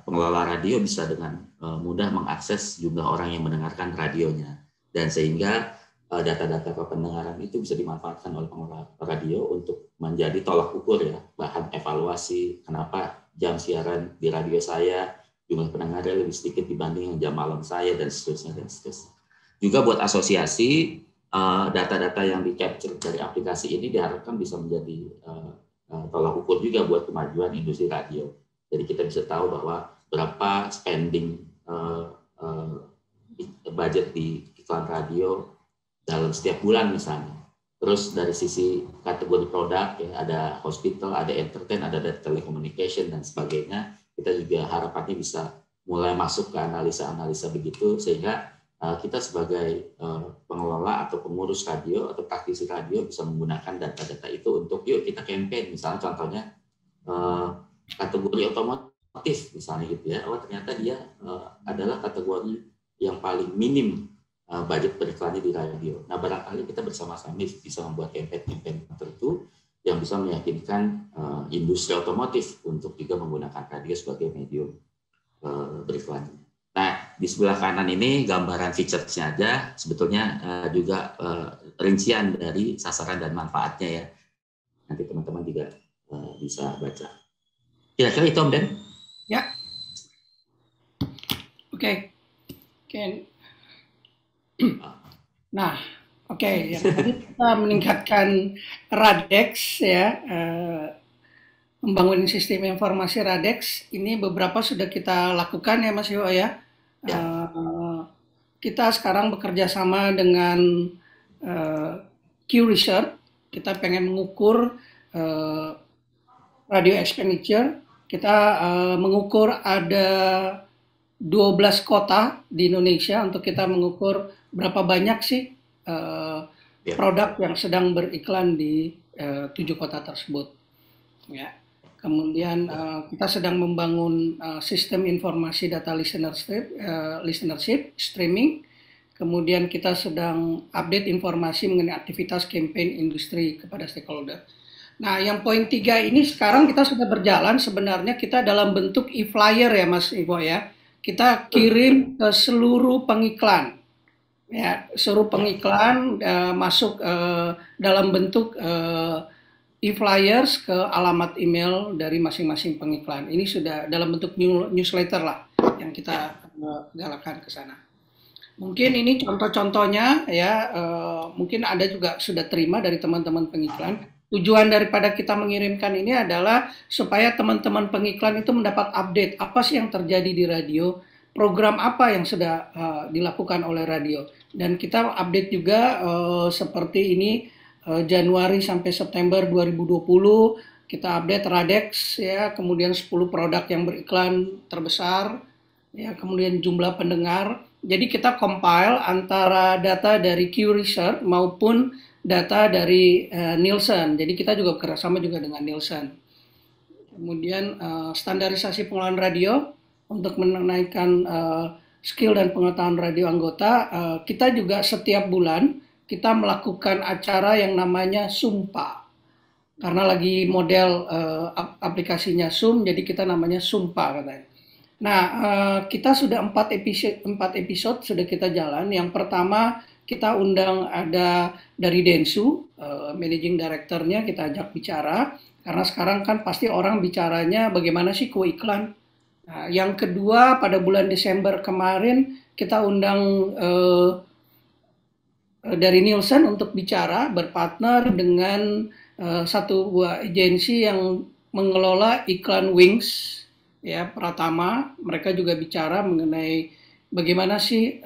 pengelola radio bisa dengan mudah mengakses jumlah orang yang mendengarkan radionya. Dan sehingga data-data kependengaran itu bisa dimanfaatkan oleh pengelola radio untuk menjadi tolak ukur ya, bahan evaluasi kenapa jam siaran di radio saya jumlah pendengarnya lebih sedikit dibanding yang jam malam saya, dan seterusnya dan seterusnya. Juga buat asosiasi, data-data yang di-capture dari aplikasi ini diharapkan bisa menjadi tolak ukur juga buat kemajuan industri radio. Jadi kita bisa tahu bahwa berapa spending budget di iklan radio dalam setiap bulan misalnya. Terus dari sisi kategori produk ya, ada hospital, ada entertain, ada telecommunication dan sebagainya. Kita juga harapannya bisa mulai masuk ke analisa-analisa begitu, sehingga kita sebagai pengelola atau pengurus radio atau praktisi radio bisa menggunakan data-data itu untuk yuk kita campaign. Misalnya contohnya kategori otomotif misalnya gitu ya. Oh ternyata dia adalah kategori yang paling minim budget beriklannya di radio. Nah, barangkali kita bersama-sama bisa membuat campaign tertentu yang bisa meyakinkan industri otomotif untuk juga menggunakan radio sebagai medium beriklannya. Nah, di sebelah kanan ini gambaran features-nya aja, sebetulnya juga rincian dari sasaran dan manfaatnya ya. Nanti teman-teman juga bisa baca. Kira-kira itu Om Den?
Ya. Oke. Ken. Nah, oke, yang tadi kita meningkatkan Radex ya, membangun sistem informasi Radex ini beberapa sudah kita lakukan ya Mas Iwo ya. Kita sekarang bekerja sama dengan Q Research. Kita pengen mengukur radio expenditure. Kita mengukur ada 12 kota di Indonesia untuk kita mengukur berapa banyak sih produk yang sedang beriklan di 7 kota tersebut. Ya. Kemudian kita sedang membangun sistem informasi data listenership streaming. Kemudian kita sedang update informasi mengenai aktivitas campaign industri kepada stakeholder. Nah, yang poin 3 ini sekarang kita sudah berjalan, sebenarnya kita dalam bentuk e-flyer ya Mas Iwo ya. Kita kirim ke seluruh pengiklan, ya, seluruh pengiklan masuk dalam bentuk e-flyers ke alamat email dari masing-masing pengiklan. Ini sudah dalam bentuk newsletter lah yang kita galakkan ke sana. Mungkin ini contoh-contohnya ya, mungkin ada juga sudah terima dari teman-teman pengiklan. Tujuan daripada kita mengirimkan ini adalah supaya teman-teman pengiklan itu mendapat update apa sih yang terjadi di radio, program apa yang sudah dilakukan oleh radio. Dan kita update juga seperti ini Januari sampai September 2020 kita update Radex ya, kemudian 10 produk yang beriklan terbesar ya, kemudian jumlah pendengar. Jadi kita compile antara data dari Q Research maupun data dari Nielsen. Jadi kita juga kerjasama juga dengan Nielsen. Kemudian standarisasi pengelolaan radio untuk menaikkan skill dan pengetahuan radio anggota. Kita juga setiap bulan kita melakukan acara yang namanya Sumpa. Karena lagi model aplikasinya Zoom, jadi kita namanya Sumpa katanya. Nah, kita sudah 4 episode sudah kita jalan. Yang pertama kita undang ada dari Densu, managing director-nya kita ajak bicara, karena sekarang kan pasti orang bicaranya bagaimana sih iklan. Nah, yang kedua pada bulan Desember kemarin kita undang dari Nielsen untuk bicara, berpartner dengan satu buah agensi yang mengelola iklan Wings, ya, Pratama. Mereka juga bicara mengenai bagaimana sih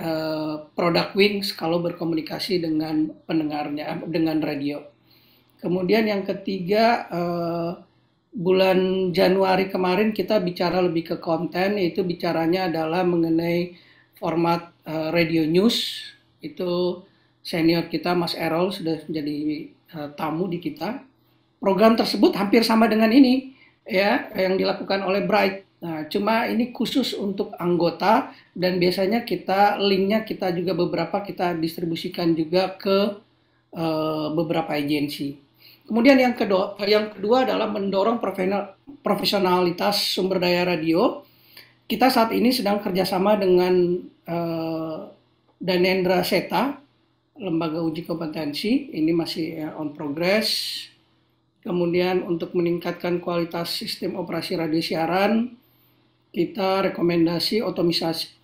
produk Wings kalau berkomunikasi dengan pendengarnya, dengan radio. Kemudian yang ketiga, bulan Januari kemarin kita bicara lebih ke konten, yaitu bicaranya adalah mengenai format radio news. Itu senior kita Mas Errol sudah menjadi tamu di kita. Program tersebut hampir sama dengan ini, ya, yang dilakukan oleh Bright. Nah, cuma ini khusus untuk anggota, dan biasanya linknya kita juga beberapa kita distribusikan juga ke beberapa agensi. Kemudian yang kedua adalah mendorong profesionalitas sumber daya radio. Kita saat ini sedang kerjasama dengan Danendra Seta, lembaga uji kompetensi. Ini masih on progress. Kemudian untuk meningkatkan kualitas sistem operasi radio siaran, kita rekomendasi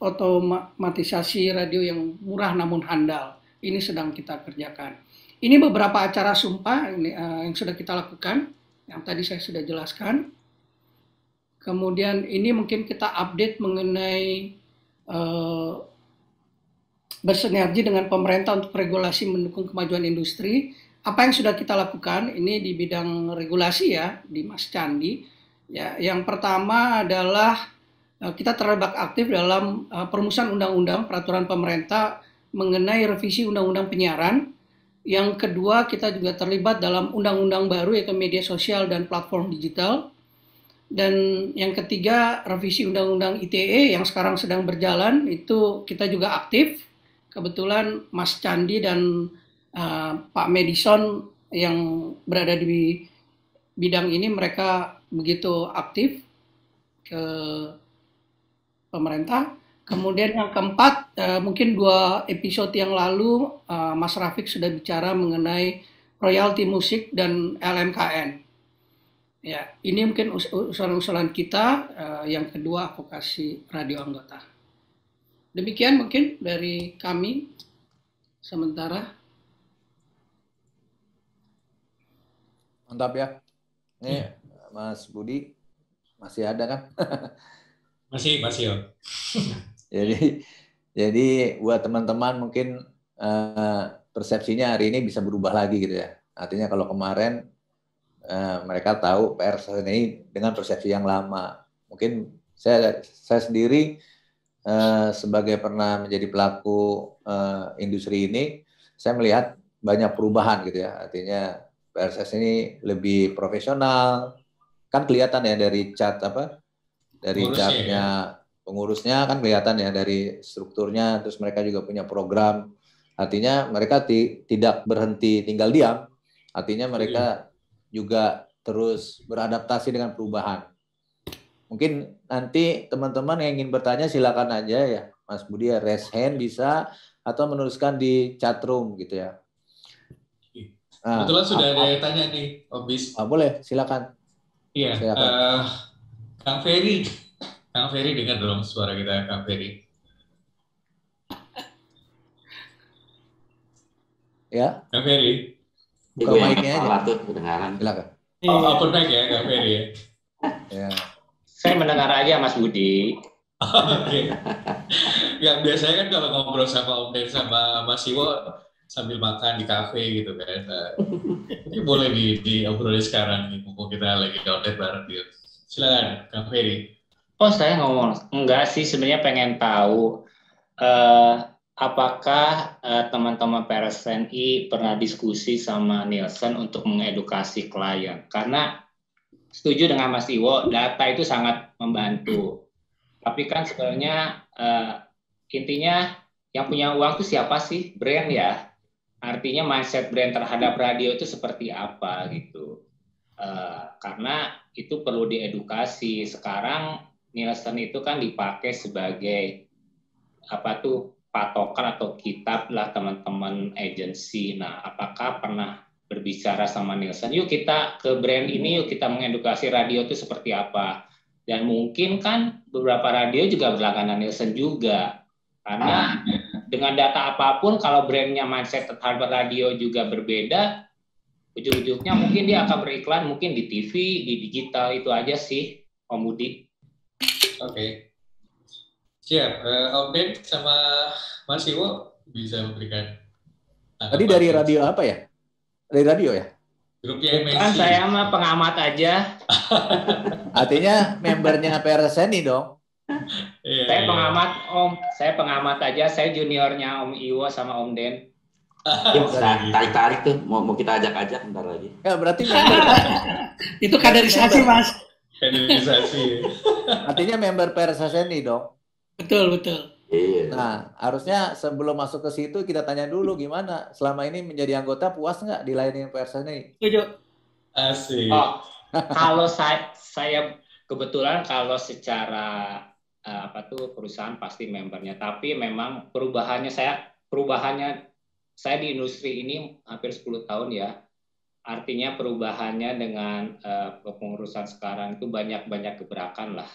otomatisasi radio yang murah namun handal. Ini sedang kita kerjakan. Ini beberapa acara sumpah yang sudah kita lakukan, yang tadi saya sudah jelaskan. Kemudian ini mungkin kita update mengenai bersinergi dengan pemerintah untuk regulasi mendukung kemajuan industri. Apa yang sudah kita lakukan ini di bidang regulasi, ya, di Mas Candi. Ya, yang pertama adalah kita terlibat aktif dalam perumusan undang-undang peraturan pemerintah mengenai revisi undang-undang penyiaran. Yang kedua, kita juga terlibat dalam undang-undang baru yaitu media sosial dan platform digital. Dan yang ketiga, revisi undang-undang ITE yang sekarang sedang berjalan, itu kita juga aktif. Kebetulan Mas Candi dan Pak Madison yang berada di bidang ini, mereka begitu aktif ke pemerintah. Kemudian yang keempat, mungkin 2 episode yang lalu Mas Rafiq sudah bicara mengenai royalti musik dan LMKN. Ya, ini mungkin usulan-usulan kita. Yang kedua, advokasi radio anggota. Demikian mungkin dari kami sementara.
Mantap ya. Ini Mas Budi masih ada kan?
Masih ya.
Jadi buat teman-teman mungkin persepsinya hari ini bisa berubah lagi gitu ya. Artinya kalau kemarin mereka tahu pers ini dengan persepsi yang lama. Mungkin saya sendiri sebagai pernah menjadi pelaku industri ini, saya melihat banyak perubahan gitu ya. Artinya PRSS ini lebih profesional. Kan kelihatan ya dari chartnya pengurusnya kan kelihatan ya dari strukturnya, terus mereka juga punya program. Artinya mereka tidak berhenti tinggal diam. Artinya mereka juga terus beradaptasi dengan perubahan. Mungkin nanti teman-teman yang ingin bertanya silakan aja ya, Mas Budi, ya, raise hand bisa atau menuliskan di chat room gitu ya.
Nah, kebetulan sudah ada yang tanya nih, Obis.
Boleh, silakan.
Iya, Kang Ferry dengar dong suara kita, Kang Ferry.
Ya.
Kang Ferry.
Buka mic-nya aja.
Kedengaran.
Silakan.
Open mic ya, Kang Ferry ya.
Ya.
Saya mendengar aja, Mas Budi.
Oke. Ya, biasanya kan kalau ngobrol sama Om Den sama Mas Iwo sambil makan di kafe gitu kan. Ini boleh diobrolin sekarang nih, mumpung kita lagi download bareng gitu. Silakan, Kang Ferry.
Oh, saya ngomong. Enggak sih, sebenarnya pengen tahu apakah teman-teman PRSNI pernah diskusi sama Nielsen untuk mengedukasi klien? Karena setuju dengan Mas Iwo, data itu sangat membantu. Tapi kan sebenarnya intinya yang punya uang itu siapa sih? Brand ya. Artinya mindset brand terhadap radio itu seperti apa gitu. Karena itu perlu diedukasi. Sekarang Nielsen itu kan dipakai sebagai patokan atau kitab lah teman-teman agensi. Nah, apakah pernah berbicara sama Nielsen? Yuk kita ke brand ini, yuk kita mengedukasi radio itu seperti apa. Dan mungkin kan beberapa radio juga berlangganan Nielsen juga. Karena dengan data apapun, kalau brandnya mindset terhadap radio juga berbeda, ujung-ujungnya mungkin dia akan beriklan mungkin di TV, di digital, itu aja sih Om Budi.
Oke. Siap. Om Den sama Mas Iwo bisa memberikan
Tadi dari radio apa ya? Dari radio ya?
Grupnya MNC.
Kan saya mah pengamat aja.
Artinya membernya PRSNI dong.
Saya pengamat Om, saya pengamat aja. Saya juniornya Om Iwo sama Om Den.
Tarik-tarik tuh, mau kita ajak-ajak bentar lagi.
Ya berarti member.
Itu kaderisasi, Mas.
Kaderisasi.
Artinya member PRSNI dong.
Betul.
Iya.
Nah, harusnya sebelum masuk ke situ kita tanya dulu gimana selama ini menjadi anggota, puas nggak dilayani PRSNI?
Setuju.
Asik.
Oh, kalau saya kebetulan kalau secara perusahaan pasti membernya, tapi memang perubahannya saya di industri ini hampir 10 tahun ya. Artinya perubahannya dengan kepengurusan sekarang itu banyak gebrakan lah.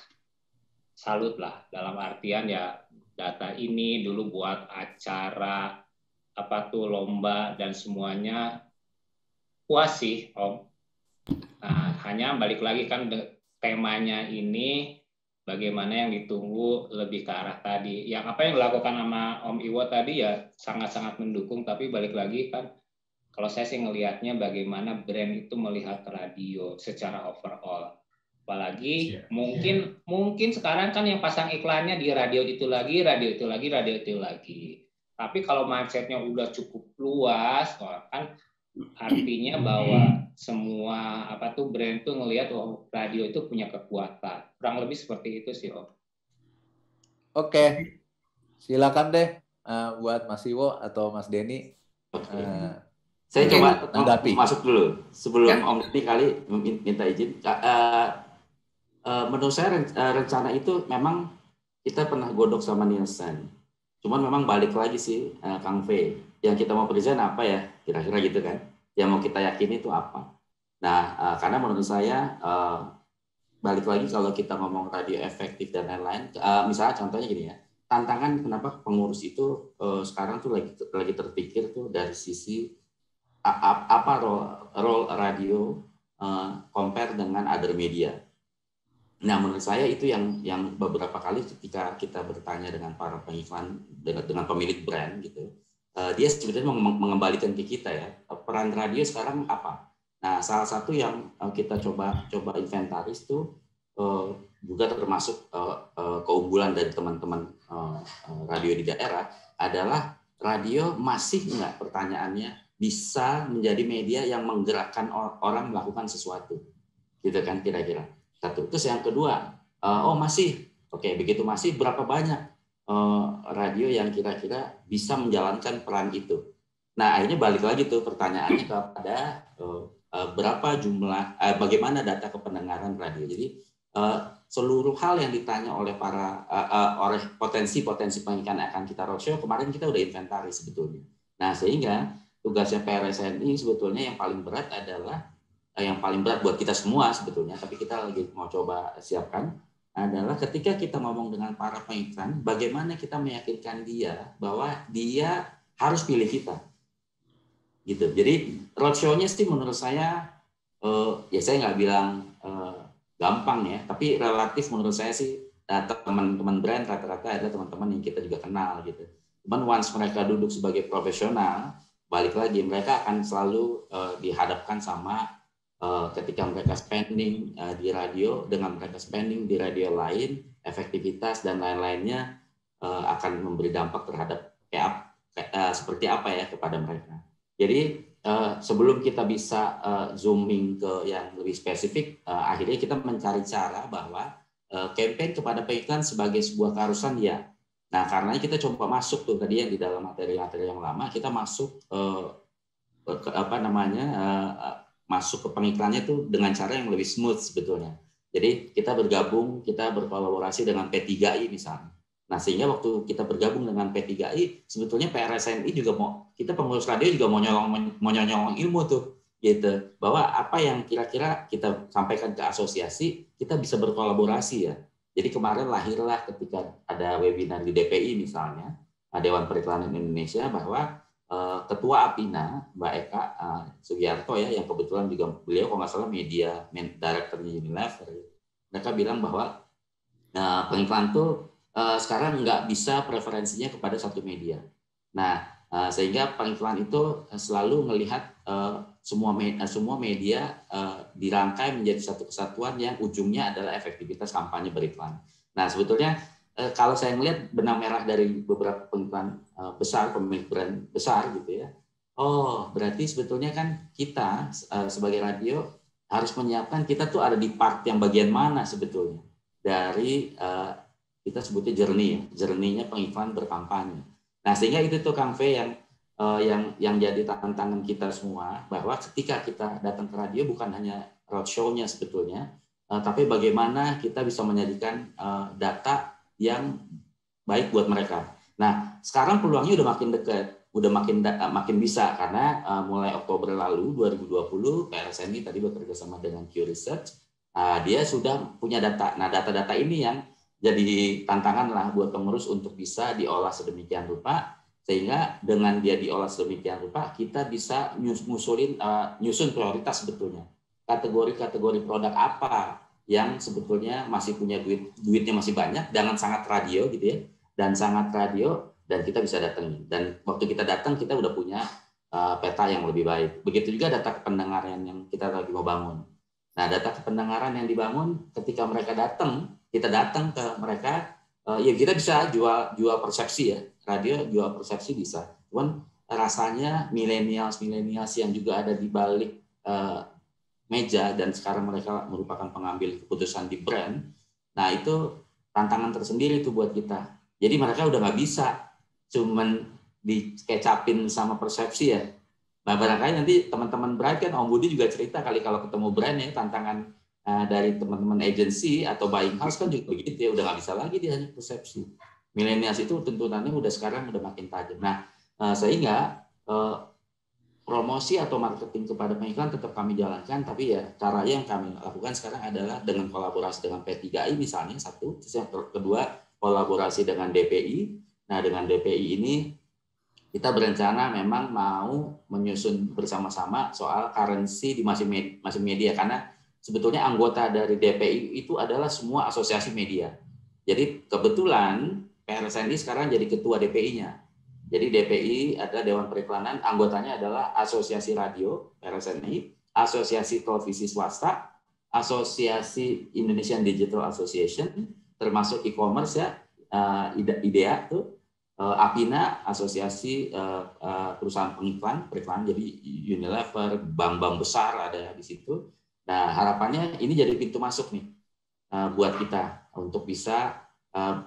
Salut lah, dalam artian ya data ini dulu buat acara lomba dan semuanya puas sih Om. Nah, hanya balik lagi kan temanya ini bagaimana yang ditunggu lebih ke arah tadi. Yang apa yang dilakukan sama Om Iwo tadi ya sangat-sangat mendukung, tapi balik lagi kan kalau saya sih ngelihatnya bagaimana brand itu melihat radio secara overall. Apalagi mungkin sekarang kan yang pasang iklannya di radio itu lagi. Tapi kalau mindsetnya udah cukup luas, kan artinya bahwa semua brand tuh ngelihat radio itu punya kekuatan. Kurang lebih seperti itu sih Om.
Oke. Silakan deh buat Mas Iwo atau Mas Denny.
Saya coba masuk dulu sebelum Om Denny kali minta izin. Menurut saya rencana itu memang kita pernah godok sama Nielsen. Cuman memang balik lagi sih Kang V. Yang kita mau present apa ya? Kira-kira gitu kan. Yang mau kita yakini itu apa? Nah, karena menurut saya balik lagi kalau kita ngomong radio efektif dan lain-lain, misalnya contohnya gini ya. Tantangan kenapa pengurus itu sekarang tuh lagi terpikir tuh dari sisi apa role radio compare dengan other media. Nah, menurut saya itu yang beberapa kali ketika kita bertanya dengan para pengiklan, dengan pemilik brand gitu, dia sebenarnya mengembalikan ke kita ya, peran radio sekarang apa? Nah, salah satu yang kita coba inventaris itu juga termasuk keunggulan dari teman-teman radio di daerah adalah radio masih enggak, pertanyaannya, bisa menjadi media yang menggerakkan orang melakukan sesuatu, gitu kan kira-kira. Satu. Terus yang kedua, masih, oke, begitu masih, berapa banyak radio yang kira-kira bisa menjalankan peran itu. Nah, akhirnya balik lagi tuh pertanyaannya kepada berapa jumlah, bagaimana data kependengaran radio. Jadi seluruh hal yang ditanya oleh oleh potensi-potensi pengiklan yang akan kita roadshow, kemarin kita udah inventaris sebetulnya. Nah, sehingga tugasnya PRSNI sebetulnya yang paling berat adalah buat kita semua sebetulnya, tapi kita lagi mau coba siapkan adalah ketika kita ngomong dengan para pengiklan, bagaimana kita meyakinkan dia bahwa dia harus pilih kita, gitu. Jadi roadshow-nya sih menurut saya, ya saya nggak bilang gampang ya, tapi relatif menurut saya sih teman-teman brand rata-rata adalah teman-teman yang kita juga kenal gitu. Cuman once mereka duduk sebagai profesional, balik lagi mereka akan selalu dihadapkan sama ketika mereka spending di radio dengan mereka spending di radio lain, efektivitas dan lain-lainnya akan memberi dampak terhadap seperti apa ya kepada mereka. Jadi sebelum kita bisa zooming ke yang lebih spesifik, akhirnya kita mencari cara bahwa campaign kepada pengiklan sebagai sebuah keharusan ya. Nah, karena kita coba masuk tuh tadi yang di dalam materi-materi yang lama, kita masuk masuk ke pengiklannya itu dengan cara yang lebih smooth sebetulnya. Jadi kita berkolaborasi dengan P3I misalnya. Nah, sehingga waktu kita bergabung dengan P3I, sebetulnya PRSNI juga kita pengurus radio juga mau nyolong ilmu tuh, gitu. Bahwa apa yang kira-kira kita sampaikan ke asosiasi, kita bisa berkolaborasi ya. Jadi kemarin lahirlah ketika ada webinar di DPI misalnya, Dewan Periklanan Indonesia, bahwa Ketua Apina, Mbak Eka Sugiarto ya, yang kebetulan juga beliau kalau nggak salah media directornya Unilever, mereka bilang bahwa pengiklan tuh sekarang nggak bisa preferensinya kepada satu media. Nah, sehingga pengiklan itu selalu melihat semua media dirangkai menjadi satu kesatuan yang ujungnya adalah efektivitas kampanye beriklan. Nah, sebetulnya kalau saya melihat benang merah dari beberapa pengiklan besar, pemilik brand besar gitu ya, berarti sebetulnya kan kita sebagai radio harus menyiapkan, kita tuh ada di part yang bagian mana sebetulnya dari kita sebutnya journey-nya pengiklan berkampanye. Nah, sehingga itu tuh Kang V yang jadi tantangan kita semua, bahwa ketika kita datang ke radio bukan hanya roadshow-nya sebetulnya, tapi bagaimana kita bisa menjadikan data yang baik buat mereka. Nah, sekarang peluangnya udah makin dekat, udah makin bisa, karena mulai Oktober lalu 2020 PRSNI tadi bekerja sama dengan Q Research, dia sudah punya data. Nah, data-data ini yang jadi tantangan lah buat pengurus untuk bisa diolah sedemikian rupa, sehingga dengan dia diolah sedemikian rupa kita bisa nyusun prioritas sebetulnya. Kategori-kategori produk apa yang sebetulnya masih punya duitnya masih banyak, dengan sangat radio gitu ya, dan kita bisa datang. Dan waktu kita datang kita udah punya peta yang lebih baik. Begitu juga data kependengaran yang kita lagi mau bangun. Nah, data kependengaran yang dibangun ketika mereka datang, kita datang ke mereka, ya kita bisa jual persepsi ya, radio jual persepsi bisa. Cuman rasanya milenials yang juga ada di balik meja dan sekarang mereka merupakan pengambil keputusan di brand. Nah, itu tantangan tersendiri itu buat kita. Jadi mereka udah nggak bisa cuman dikecapin sama persepsi ya. Nah, barangkali nanti teman-teman brand kan, Om Budi juga cerita kali kalau ketemu brand ya, tantangan dari teman-teman agency atau buying house kan juga begitu ya, udah nggak bisa lagi dia hanya persepsi. Milenials itu tuntutannya sekarang udah makin tajam. Nah, sehingga promosi atau marketing kepada pengiklan tetap kami jalankan, tapi ya cara yang kami lakukan sekarang adalah dengan kolaborasi dengan P3I misalnya, satu. Terus yang kedua, kolaborasi dengan DPI. Nah, dengan DPI ini kita berencana memang mau menyusun bersama-sama soal currency di masing media, karena sebetulnya anggota dari DPI itu adalah semua asosiasi media. Jadi kebetulan PRSNI sekarang jadi ketua DPI-nya. Jadi DPI adalah Dewan Periklanan, anggotanya adalah Asosiasi Radio PRSNI, Asosiasi Televisi Swasta, Asosiasi Indonesian Digital Association, termasuk e-commerce ya, IDEA tuh, Apina, Asosiasi Perusahaan Periklanan, jadi Unilever, bank-bank besar ada di situ. Nah, harapannya ini jadi pintu masuk nih buat kita untuk bisa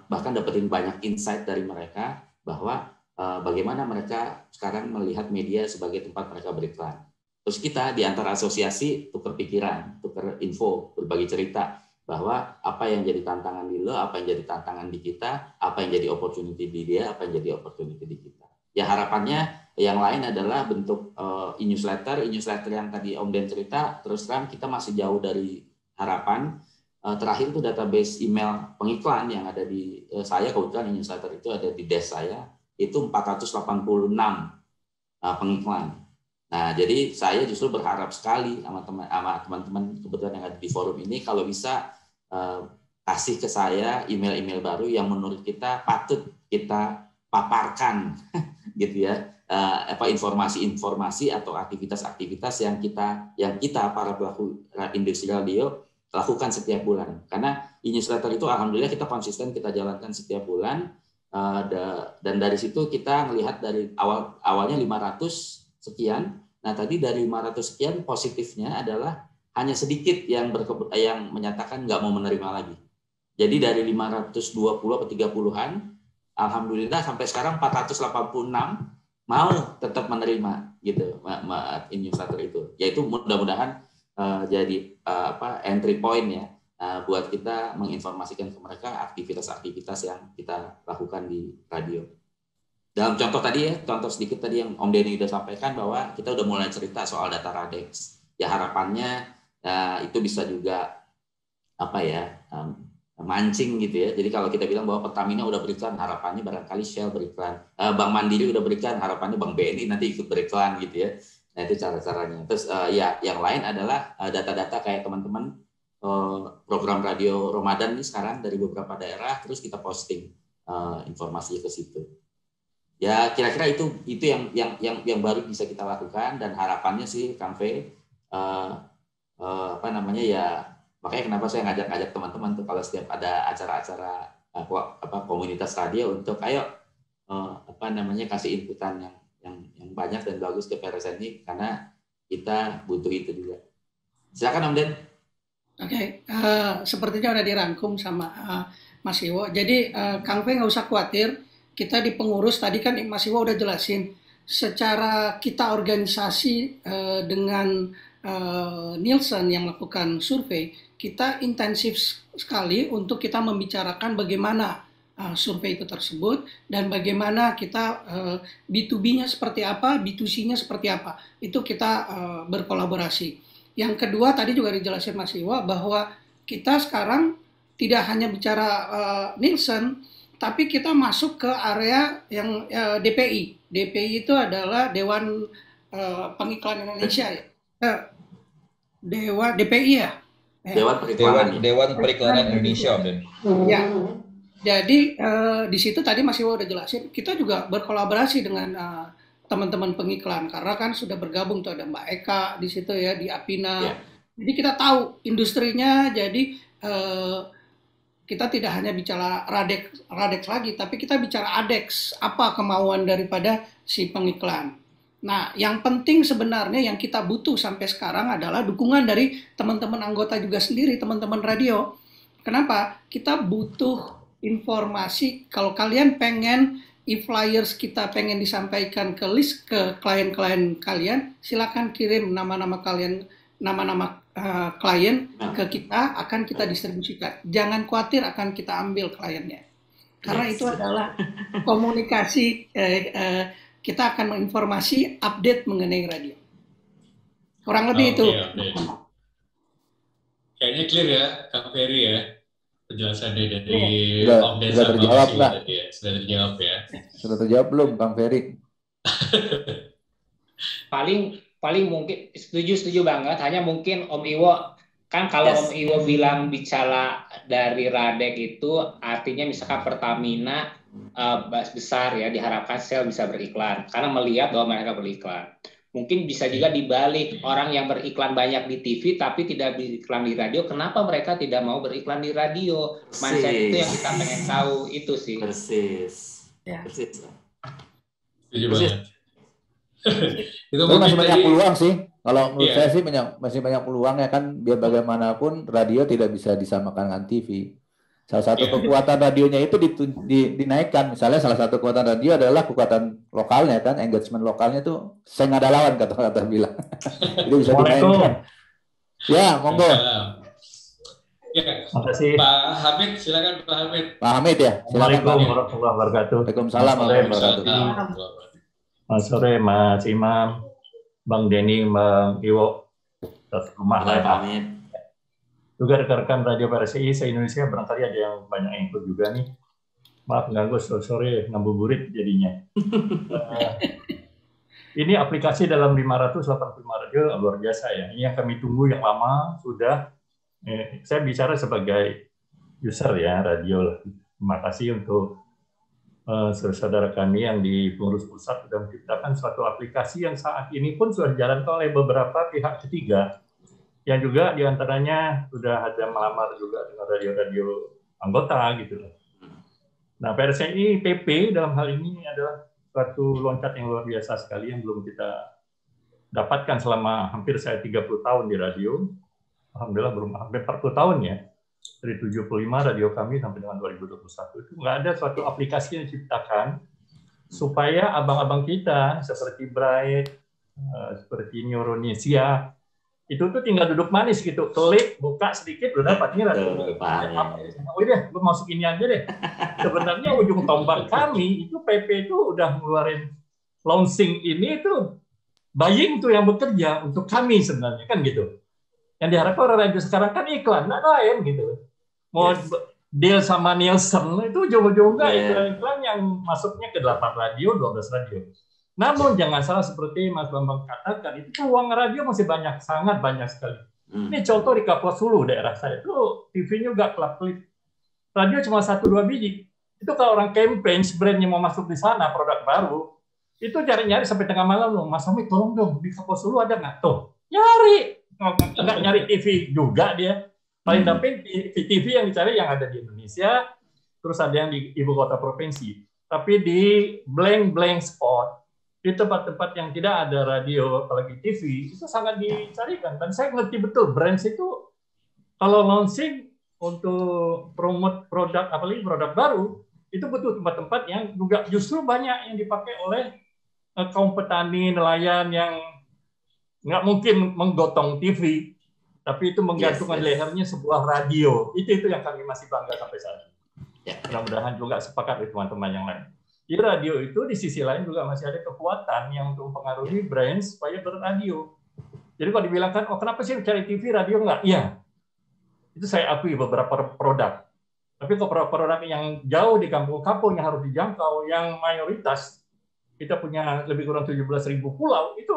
bahkan dapetin banyak insight dari mereka bahwa bagaimana mereka sekarang melihat media sebagai tempat mereka beriklan. Terus kita di antara asosiasi tukar pikiran, tukar info, berbagi cerita bahwa apa yang jadi tantangan di lo, apa yang jadi tantangan di kita, apa yang jadi opportunity di dia, apa yang jadi opportunity di kita. Ya harapannya yang lain adalah bentuk e-newsletter yang tadi Om Den cerita, terus terang kita masih jauh dari harapan. Terakhir itu database email pengiklan yang ada di saya, kebetulan e-newsletter itu ada di desk saya, itu 486 pengiklan. Nah, jadi saya justru berharap sekali sama teman-teman kebetulan yang ada di forum ini, kalau bisa kasih ke saya email-email baru yang menurut kita patut kita paparkan gitu ya, informasi-informasi atau aktivitas-aktivitas yang kita para pelaku industri radio lakukan setiap bulan. Karena e-newsletter itu alhamdulillah kita konsisten kita jalankan setiap bulan. Dan dari situ kita melihat dari awalnya 500 sekian. Nah, tadi dari 500 sekian positifnya adalah hanya sedikit yang menyatakan nggak mau menerima lagi. Jadi dari 520 atau 30-an, alhamdulillah sampai sekarang 486 mau tetap menerima gitu newsletter itu. Yaitu mudah-mudahan jadi entry point ya. Buat kita menginformasikan ke mereka aktivitas-aktivitas yang kita lakukan di radio. Dalam contoh tadi ya, contoh sedikit tadi yang Om Denny sudah sampaikan bahwa kita udah mulai cerita soal data Radex. Ya harapannya itu bisa juga mancing gitu ya. Jadi kalau kita bilang bahwa Pertamina udah beriklan, harapannya barangkali Shell beriklan, Bank Mandiri udah beriklan, harapannya Bank BNI nanti ikut beriklan gitu ya. Nah itu cara-caranya. Terus ya yang lain adalah data-data kayak teman-teman program radio Ramadan nih sekarang dari beberapa daerah, terus kita posting informasi ke situ. Ya kira-kira itu yang baru bisa kita lakukan, dan harapannya sih Kang V, apa namanya ya, makanya kenapa saya ngajak teman-teman tuh kalau setiap ada acara-acara komunitas radio untuk ayo apa namanya kasih inputan yang banyak dan bagus ke PRSNI, karena kita butuh itu juga. Silakan Om Den.
Oke, sepertinya udah dirangkum sama Mas Iwo. Jadi Kang V nggak usah khawatir, kita di pengurus tadi kan Mas Iwo udah jelasin secara kita organisasi dengan Nielsen yang melakukan survei, kita intensif sekali untuk kita membicarakan bagaimana survei itu tersebut dan bagaimana kita B2B-nya seperti apa, B2C-nya seperti apa. Itu kita berkolaborasi. Yang kedua tadi juga dijelasin Mas Iwa bahwa kita sekarang tidak hanya bicara Nielsen, tapi kita masuk ke area yang DPI. DPI itu adalah Dewan Pengiklan Indonesia ya. DPI ya.
Dewan Periklanan Indonesia, Om Den.
Ya. Jadi di situ tadi Mas Iwo udah jelasin, kita juga berkolaborasi dengan teman-teman pengiklan karena kan sudah bergabung tuh, ada Mbak Eka di situ ya, di Apina. Yeah. Jadi kita tahu industrinya, jadi kita tidak hanya bicara Radex lagi, tapi kita bicara Adex, apa kemauan daripada si pengiklan. Nah, yang penting sebenarnya yang kita butuh sampai sekarang adalah dukungan dari teman-teman anggota juga sendiri, teman-teman radio. Kenapa? Kita butuh informasi. Kalau kalian pengen e-flyers kita pengen disampaikan ke list ke klien-klien kalian, silakan kirim nama-nama kalian, nama-nama klien ke kita, akan kita distribusikan. Jangan khawatir akan kita ambil kliennya. Karena itu adalah komunikasi, kita akan menginformasi update mengenai radio. Kurang lebih itu.
Kayaknya clear ya, Kang Ferry ya. Penjelasannya dari
Om Den sudah terjawab lah.
Ya. Sudah terjawab ya.
Sudah terjawab belum, Kang Ferry?
paling mungkin setuju banget. Hanya mungkin Om Iwo kan kalau Om Iwo bilang bicara dari Radek itu artinya misalkan Pertamina besar ya, diharapkan Shell bisa beriklan karena melihat bahwa mereka beriklan. Mungkin bisa juga dibalik, orang yang beriklan banyak di TV tapi tidak beriklan di radio, kenapa mereka tidak mau beriklan di radio? Mindset itu yang kita pengen tahu itu sih.
Persis.
Ya.
Persis.
Setuju banget. Itu
masih banyak peluang sih. Kalau menurut saya sih masih banyak peluang ya kan, biar bagaimanapun radio tidak bisa disamakan dengan TV. Salah satu kekuatan radionya itu dinaikkan. Misalnya salah satu kekuatan radio adalah kekuatan lokalnya kan, engagement lokalnya tuh saya nggak ada lawan kata-kata bilang. Itu bisa dinaikkan. Ya, monggo.
Ya,
makasih.
Pak Hamid, silakan Pak Hamid.
Pak Hamid ya.
Assalamualaikum warahmatullahi wabarakatuh.
Waalaikumsalam warahmatullahi
wabarakatuh. Selamat sore Mas Imam, Bang Denny, Bang Iwo, rumah
Pak Hamid.
Juga rekan-rekan Radio PRSI se-Indonesia, barangkali ada yang banyak yang ikut juga nih. Maaf ganggu sore ngabuburit jadinya. Ini aplikasi dalam 585 radio luar biasa ya. Ini yang kami tunggu yang lama sudah. Saya bicara sebagai user ya radio. Terima kasih untuk saudara kami yang di pengurus pusat sudah menciptakan suatu aplikasi yang saat ini pun sudah dijalankan oleh beberapa pihak ketiga. Yang juga diantaranya sudah ada melamar juga dengan radio-radio anggota gitu loh. Nah, PRSNI PP dalam hal ini adalah suatu loncat yang luar biasa sekali yang belum kita dapatkan selama hampir saya 30 tahun di radio. Alhamdulillah belum hampir 40 tahun ya. Dari 75 radio kami sampai dengan 2021 itu nggak ada suatu aplikasi yang diciptakan supaya abang-abang kita seperti Bright, seperti Neuronesia itu tuh tinggal duduk manis gitu, klik, buka sedikit, udah dapat ini radio. Oh iya, gue masuk ini aja deh. Sebenarnya ujung tombak kami itu PP itu udah ngeluarin launching ini itu buying tuh yang bekerja untuk kami sebenarnya kan gitu. Yang diharapkan orang radio sekarang kan iklan, nggak lain gitu. Mau deal sama Nielsen itu juga iklan yang masuknya ke 8 radio, 12 radio. Namun jangan salah seperti Mas Bambang katakan, itu uang radio masih banyak, sangat banyak sekali. Ini contoh di Kapuas Hulu daerah saya itu TV-nya juga kelap-kelip. Radio cuma 1-2 biji. Itu kalau orang campaign brandnya mau masuk di sana produk baru, itu nyari-nyari sampai tengah malam loh. Mas Ami tolong dong di Kapuas Hulu ada nggak? Tuh nyari, nggak nyari TV juga dia. Paling dapat TV yang dicari yang ada di Indonesia, terus ada yang di ibu kota provinsi. Tapi di blank spot, di tempat-tempat yang tidak ada radio, apalagi TV, itu sangat dicarikan. Dan saya ngerti betul, brands itu kalau launching untuk promote produk, apalagi produk baru, itu butuh tempat-tempat yang juga justru banyak yang dipakai oleh kaum petani, nelayan yang nggak mungkin menggotong TV, tapi itu menggantungkan lehernya sebuah radio. Itu yang kami masih bangga sampai saat ini. Mudah-mudahan juga sepakat dengan teman-teman yang lain. Di radio itu di sisi lain juga masih ada kekuatan yang untuk mempengaruhi brand supaya berradio. Jadi kalau dibilangkan, oh kenapa sih cari TV, radio nggak? Iya, itu saya akui beberapa produk. Tapi kalau produk yang jauh di kampung-kampung yang harus dijangkau, yang mayoritas kita punya lebih kurang 17.000 pulau, itu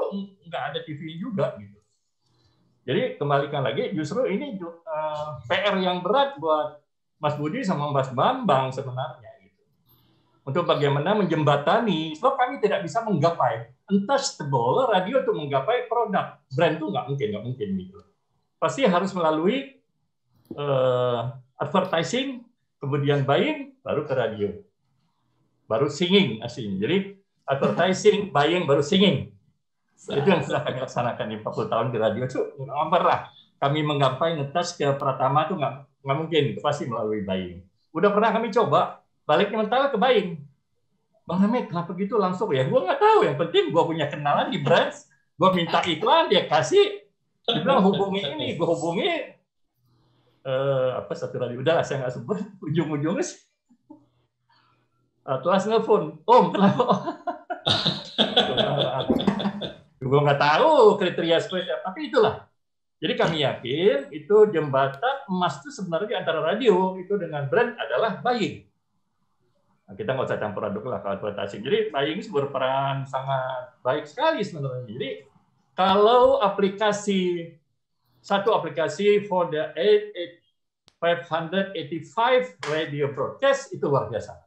nggak ada TV juga gitu. Jadi kembalikan lagi, justru ini PR yang berat buat Mas Budi sama Mas Bambang sebenarnya gitu. Untuk bagaimana menjembatani, sebab kami tidak bisa menggapai untouchable radio itu menggapai produk brand itu nggak mungkin gitu. Pasti harus melalui advertising, kemudian buying, baru ke radio, baru singing aslinya. Jadi advertising, buying, baru singing. Itu yang sudah kami laksanakan di 40 tahun di radio itu nggak pernah kami menggapai ngetas ke Pratama itu nggak mungkin, itu pasti melalui buying. Udah pernah kami coba balik mentara ke buying. Bang Hamid, kenapa gitu langsung ya? Gue nggak tahu. Yang penting gue punya kenalan di brands, gue minta iklan dia kasih, dia bilang hubungi ini, gue hubungi satu radio. Udahlah saya nggak sebut ujung-ujungnya sih. Tuas nelfon, Om kenapa? Gue nggak tahu kriteria seperti apa, tapi itulah. Jadi kami yakin itu jembatan emas itu sebenarnya di antara radio itu dengan brand adalah buying. Nah, kita nggak usah campur aduk lah kalau advertising. Jadi buying itu berperan sangat baik sekali sebenarnya. Jadi kalau satu aplikasi for the 585 radio broadcast itu luar biasa.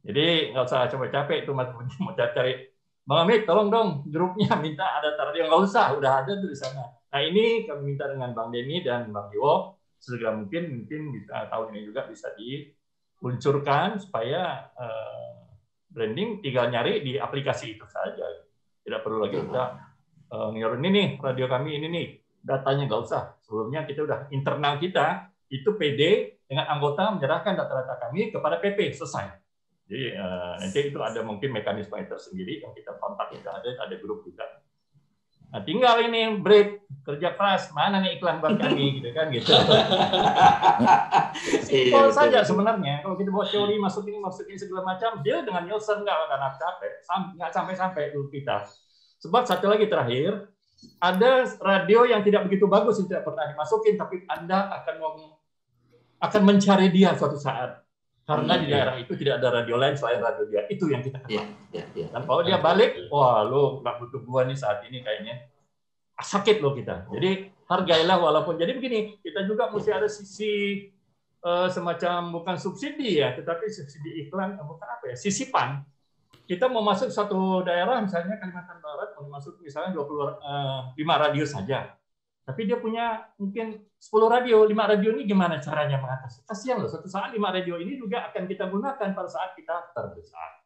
Jadi nggak usah capek-capek itu Mas Budi mau cari. Bang Amit, tolong dong grupnya minta ada radio, nggak usah, udah ada tuh di sana. Nah ini kami minta dengan Bang Denny dan Bang Iwo segera mungkin bisa tahun ini juga bisa diluncurkan supaya branding tinggal nyari di aplikasi itu saja. Tidak perlu lagi kita ngirim ini nih radio kami ini nih datanya nggak usah. Sebelumnya kita udah internal kita itu PD dengan anggota menyerahkan data-data kami kepada PP selesai. Jadi nanti itu ada mungkin mekanisme tersendiri yang kita kontak, kita ada grup juga. Nah, tinggal ini break kerja keras, mana nih iklan buat kami gitu kan gitu. Simpel saja sebenarnya. Kalau kita buat teori masuk ini segala macam, dia dengan Nielsen nggak akan capek, nggak sampai dulu kita. Sebab satu lagi terakhir, ada radio yang tidak begitu bagus yang tidak pernah dimasukin, tapi Anda akan mencari dia suatu saat. Karena di daerah itu tidak ada radio lain selain radio dia. Itu yang kita kenal. Dan kalau dia balik, wah lu nggak butuh gua nih saat ini kayaknya. Sakit lo kita. Jadi hargailah walaupun. Jadi begini, kita juga mesti ada sisi semacam bukan subsidi ya, tetapi subsidi iklan, bukan apa ya, sisipan. Kita mau masuk satu daerah, misalnya Kalimantan Barat, mau masuk misalnya 5 radio saja. Tapi dia punya mungkin 10 radio, 5 radio ini gimana caranya mengatasi? Kasihan loh, suatu saat 5 radio ini juga akan kita gunakan pada saat kita terbesar.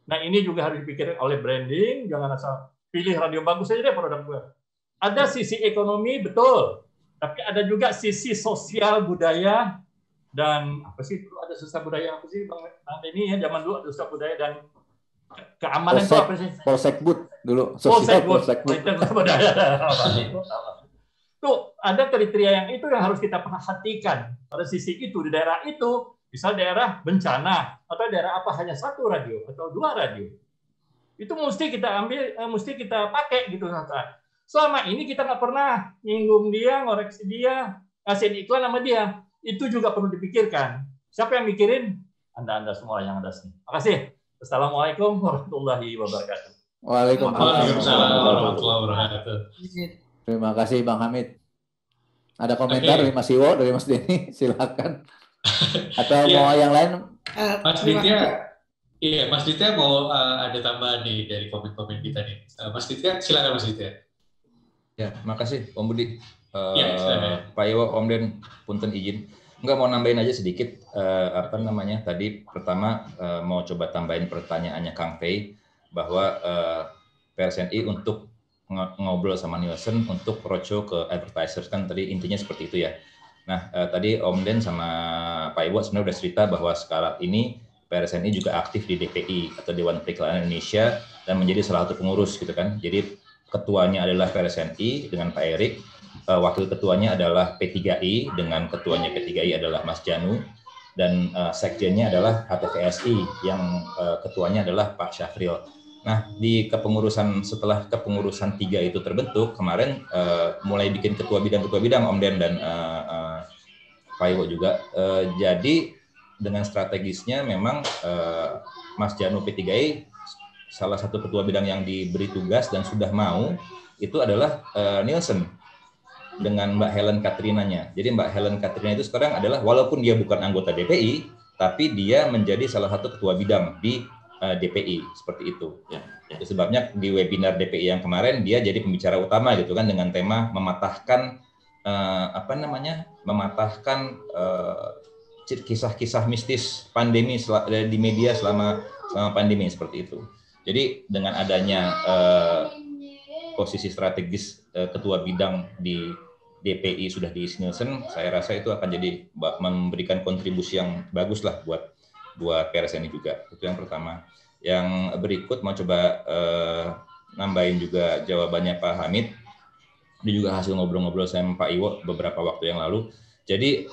Nah ini juga harus dipikirkan oleh branding, jangan asal pilih radio bagus saja deh produk gue. Ada sisi ekonomi, betul. Tapi ada juga sisi sosial, budaya, dan apa sih, dulu ada sosial budaya apa sih Bang Denny ya, zaman dulu ada sosial budaya dan keamanan itu apa sih?
Polsekbud dulu. Polsekbud.
Tuh ada kriteria yang harus kita perhatikan pada sisi itu di daerah itu, misal daerah bencana atau daerah apa hanya 1 radio atau 2 radio, itu mesti kita ambil, mesti kita pakai gitu. Selama ini kita nggak pernah nyinggung dia, ngoreksi dia, kasih iklan sama dia. itu juga perlu dipikirkan. Siapa yang mikirin? Anda semua yang ada sini. Makasih. Assalamualaikum warahmatullahi wabarakatuh.
Waalaikumsalam
warahmatullahi wabarakatuh.
Terima kasih Bang Hamid. Ada komentar dari Mas Iwo, dari Mas Denny, silakan. Atau mau yang lain?
Mas Ditya, iya Mas Ditya mau ada tambahan nih dari komen-komen kita nih. Mas Ditya, silakan Mas Ditya.
Ya, makasih Om Budi.
Pak
Iwo, Om Den, punten izin. Enggak, mau nambahin aja sedikit. Tadi pertama mau coba tambahin pertanyaannya Kang Fei bahwa PRSNI untuk ngobrol sama Nielsen untuk roadshow ke advertisers, kan tadi intinya seperti itu ya. Nah, tadi Om Den sama Pak Iwo sebenarnya udah cerita bahwa sekarang ini PRSNI juga aktif di DPI atau Dewan Periklanan Indonesia dan menjadi salah satu pengurus gitu kan. Jadi ketuanya adalah PRSNI dengan Pak Erik, wakil ketuanya adalah P3I dengan ketuanya P3I adalah Mas Janu, dan sekjennya adalah HTVSI yang ketuanya adalah Pak Syafril. Nah, di kepengurusan setelah kepengurusan 3 itu terbentuk, kemarin mulai bikin ketua bidang Om Den dan Pak Iwo juga. Jadi dengan strategisnya memang Mas Janu P3I salah satu ketua bidang yang diberi tugas dan sudah mau itu adalah Nielsen dengan Mbak Helen Katrinanya. Jadi Mbak Helen Katrina itu sekarang adalah, walaupun dia bukan anggota DPI, tapi dia menjadi salah satu ketua bidang di DPI, seperti itu. Itu sebabnya di webinar DPI yang kemarin dia jadi pembicara utama gitu kan, dengan tema mematahkan kisah-kisah mistis pandemi di media selama pandemi, seperti itu. Jadi dengan adanya posisi strategis ketua bidang di DPI sudah diisi Nielsen, saya rasa itu akan jadi memberikan kontribusi yang bagus lah buat PRSNI juga. Itu yang pertama. Yang berikut mau coba nambahin juga jawabannya Pak Hamid. Ini juga hasil ngobrol-ngobrol saya sama Pak Iwo beberapa waktu yang lalu. Jadi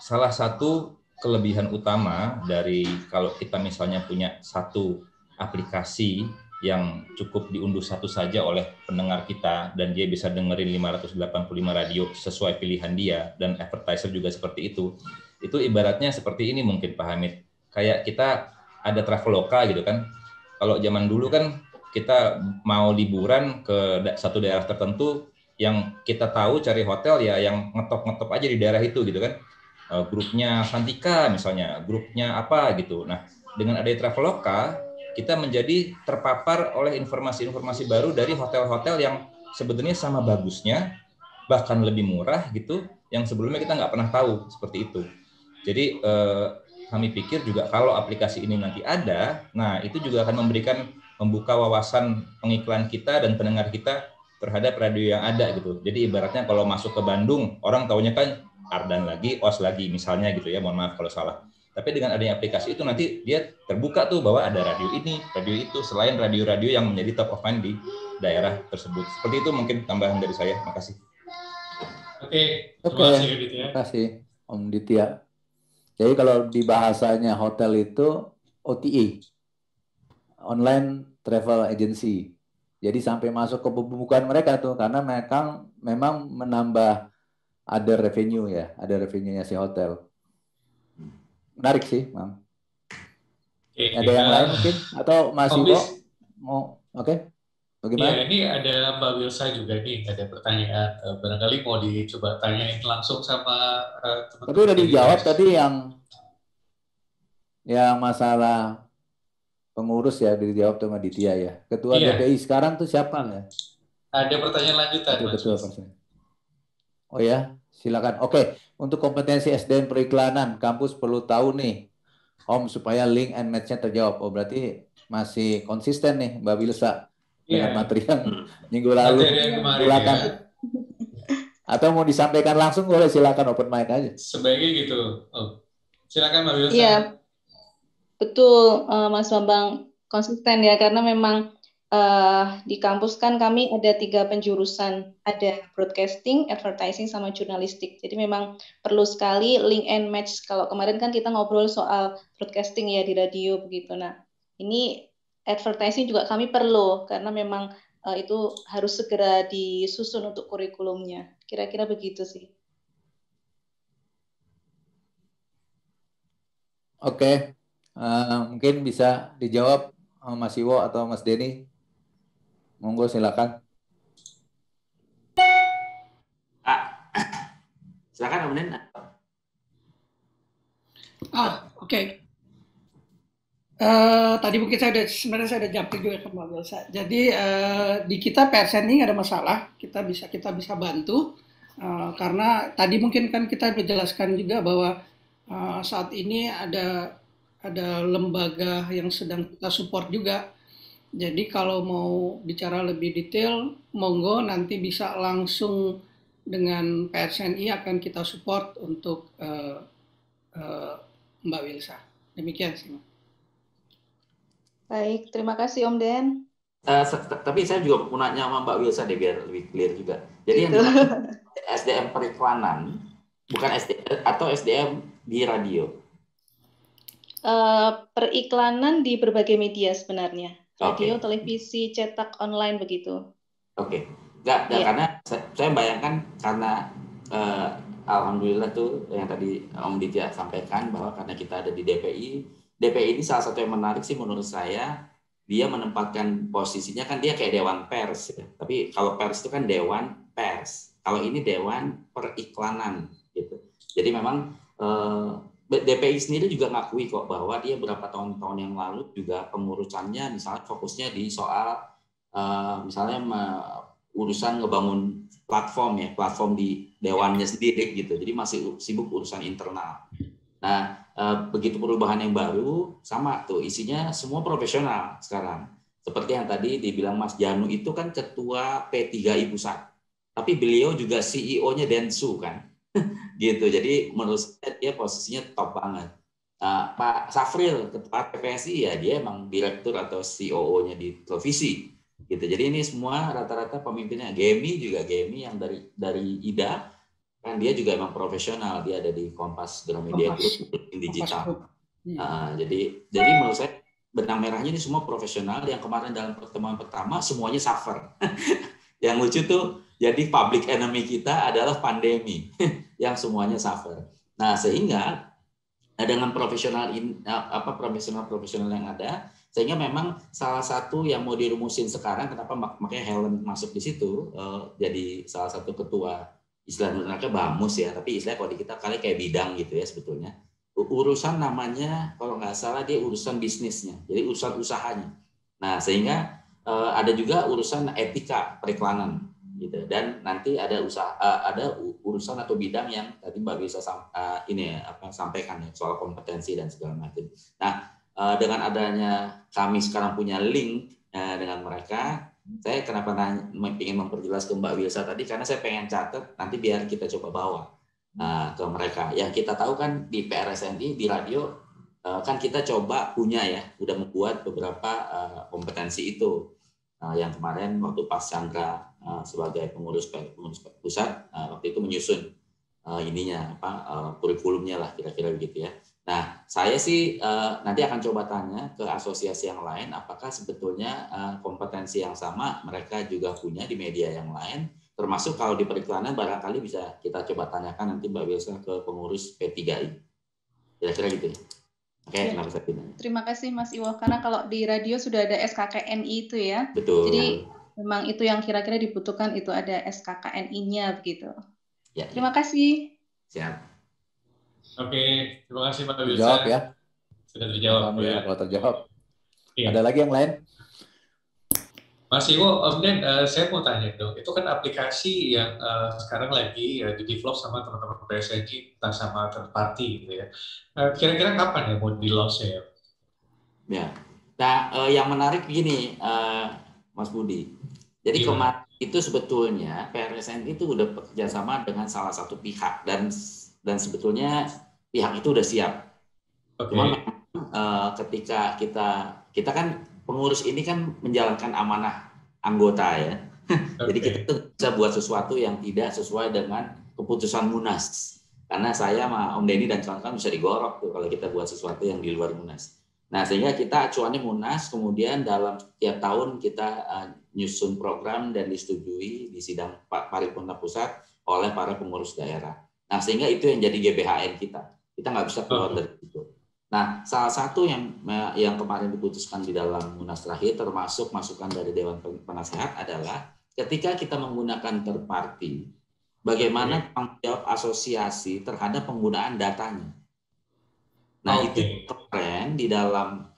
salah satu kelebihan utama dari kalau kita misalnya punya satu aplikasi yang cukup diunduh satu saja oleh pendengar kita dan dia bisa dengerin 585 radio sesuai pilihan dia, dan advertiser juga seperti itu. Itu ibaratnya seperti ini mungkin Pak Hamid. Kayak kita ada Traveloka gitu kan. Kalau zaman dulu kan kita mau liburan ke satu daerah tertentu, yang kita tahu cari hotel ya yang ngetop-ngetop aja di daerah itu gitu kan. Grupnya Santika misalnya, grupnya apa gitu. Nah, dengan adanya Traveloka, kita menjadi terpapar oleh informasi-informasi baru dari hotel-hotel yang sebenarnya sama bagusnya, bahkan lebih murah gitu, yang sebelumnya kita nggak pernah tahu, seperti itu. Jadi kami pikir juga kalau aplikasi ini nanti ada, nah itu juga akan membuka wawasan pengiklan kita dan pendengar kita terhadap radio yang ada gitu. Jadi ibaratnya kalau masuk ke Bandung, orang taunya kan Ardan lagi, OS lagi misalnya gitu ya, mohon maaf kalau salah. Tapi dengan adanya aplikasi itu nanti dia terbuka tuh bahwa ada radio ini, radio itu, selain radio-radio yang menjadi top of mind di daerah tersebut. Seperti itu mungkin tambahan dari saya. Makasih.
Oke.
Terima kasih Om Ditya. Jadi kalau di bahasanya hotel itu OTA, Online Travel Agency. Jadi sampai masuk ke pembukaan mereka tuh, karena mereka memang menambah ada revenue ya, ada revenue-nya si hotel. Menarik sih, Mam. Ada yang lain mungkin? Atau masih mau? Oke. Bagaimana?
Iya, ini ada Mbak Wilsa juga nih, ada pertanyaan. Barangkali mau dicoba tanyain langsung sama teman-teman.
Tapi udah dijawab tadi yang masalah pengurus ya, dijawab sama Ditya ya. Ketua DPI sekarang tuh siapa ya?
Ada pertanyaan lanjutan, Mas.
Oh ya, silakan. Oke, untuk kompetensi SDM periklanan, kampus perlu tahu nih, Om, supaya link and match-nya terjawab. Oh, berarti masih konsisten nih Mbak Wilsa dengan materi yang minggu lalu. Silakan. Ya. Atau mau disampaikan langsung, boleh, silakan, open mic aja.
Sebaiknya gitu. Oh. Silakan Mbak Wilsa.
Iya, betul Mas Bambang, konsisten ya, karena memang di kampus kan kami ada 3 penjurusan, ada broadcasting, advertising, sama jurnalistik. Jadi memang perlu sekali link and match. Kalau kemarin kan kita ngobrol soal broadcasting ya di radio begitu. Nah, ini advertising juga kami perlu karena memang itu harus segera disusun untuk kurikulumnya. Kira-kira begitu sih.
Oke. Mungkin bisa dijawab Mas Iwo atau Mas Denny. Monggo silakan.
Silakan Om Den.
Oke. Tadi mungkin sebenarnya saya udah jumping juga ke Mbak Wilsa. Jadi di kita PRSN ini nggak ada masalah, kita bisa bantu karena tadi mungkin kan kita menjelaskan juga bahwa saat ini ada lembaga yang sedang kita support juga. Jadi kalau mau bicara lebih detail, monggo nanti bisa langsung dengan PRSNI akan kita support untuk Mbak Wilsa. Demikian sih.
Baik, terima kasih Om Den.
Tapi saya juga mau nanya sama Mbak Wilsa deh biar lebih clear juga. Jadi yang SDM periklanan bukan SDM atau SDM di radio?
Periklanan di berbagai media sebenarnya. Radio,
Okay.
televisi, cetak, online begitu.
Oke. Nggak, karena saya bayangkan karena alhamdulillah tuh yang tadi Om Ditya sampaikan bahwa karena kita ada di DPI ini salah satu yang menarik sih menurut saya, dia menempatkan posisinya kan dia kayak dewan pers ya. Tapi kalau pers itu kan dewan pers. Kalau ini dewan periklanan gitu. Jadi memang DPI sendiri juga ngakui kok bahwa dia beberapa tahun-tahun yang lalu juga pengurusannya misalnya fokusnya di soal misalnya urusan ngebangun platform di dewannya sendiri gitu. Jadi masih sibuk urusan internal. Nah, begitu perubahan yang baru sama tuh isinya semua profesional sekarang. Seperti yang tadi dibilang Mas Janu itu kan ketua P3I Pusat. Tapi beliau juga CEO-nya Densu kan. Gitu. Jadi menurut saya dia posisinya top banget. Pak Safril ketua PPSI ya dia emang direktur atau COO-nya di televisi. Gitu. Jadi ini semua rata-rata pemimpinnya. Gemi yang dari IDA kan dia juga emang profesional, dia ada di Kompas Gramedia Group digital. Jadi menurut saya benang merahnya ini semua profesional. Yang kemarin dalam pertemuan pertama semuanya suffer. Yang lucu tuh jadi public enemy kita adalah pandemi yang semuanya suffer. Nah sehingga dengan profesional yang ada, sehingga memang salah satu yang mau dirumusin sekarang kenapa makanya Helen masuk di situ jadi salah satu ketua. Istilahnya bamus ya, tapi istilah kalau di kita kali kayak bidang gitu ya sebetulnya. Urusan namanya kalau nggak salah dia urusan bisnisnya, jadi urusan usahanya. Nah sehingga ada juga urusan etika periklanan gitu, dan nanti ada urusan atau bidang yang tadi Mbak bisa sampaikan ya soal kompetensi dan segala macam. Nah dengan adanya kami sekarang punya link dengan mereka. Saya kenapa ingin memperjelas ke Mbak Wilsa tadi karena saya pengen catat nanti biar kita coba bawa ke mereka. Yang kita tahu kan di PRSNI di radio kan kita coba punya ya, udah membuat beberapa kompetensi itu. Yang kemarin waktu Pak Chandra sebagai pengurus pusat waktu itu menyusun kurikulumnya lah kira-kira begitu ya. Nah, saya sih nanti akan coba tanya ke asosiasi yang lain apakah sebetulnya kompetensi yang sama mereka juga punya di media yang lain, termasuk kalau di periklanan barangkali bisa kita coba tanyakan nanti Mbak Wilsa ke pengurus P3I. Kira-kira gitu ya. Oke, kenapa saya pindah.
Terima kasih Mas Iwo, karena kalau di radio sudah ada SKKNI itu ya.
Betul.
Jadi memang itu yang kira-kira dibutuhkan, itu ada SKKNI-nya begitu.
Ya,
terima kasih.
Siap.
Oke, terima kasih Pak Wilsa.
Dijawab ya.
Sudah terjawab ya.
Kalau terjawab.
Iya.
Ada lagi yang lain?
Mas Iwo, Om Den, saya mau tanya dong, itu kan aplikasi yang sekarang lagi di-develop sama teman-teman PSNI, entah sama third party gitu ya. Kira-kira kapan ya mau di-launch ya?
Ya, nah yang menarik begini, Mas Budi. Jadi kemarin itu sebetulnya PRSNI itu udah bekerja sama dengan salah satu pihak dan sebetulnya pihak itu udah siap. Okay. Cuma ketika kita kan pengurus ini kan menjalankan amanah anggota ya. Okay. Jadi kita tuh bisa buat sesuatu yang tidak sesuai dengan keputusan Munas. Karena saya sama Om Denny dan kawan-kawan bisa digorok tuh kalau kita buat sesuatu yang di luar Munas. Nah, sehingga kita acuannya Munas, kemudian dalam tiap tahun kita nyusun program dan disetujui di sidang paripurna pusat oleh para pengurus daerah. Nah, sehingga itu yang jadi GBHN kita. Kita nggak bisa keluar dari itu. Nah, salah satu yang kemarin diputuskan di dalam Munas terakhir, termasuk masukan dari Dewan Penasehat, adalah ketika kita menggunakan third party, bagaimana tanggung jawab asosiasi terhadap penggunaan datanya. Nah, itu kemarin di dalam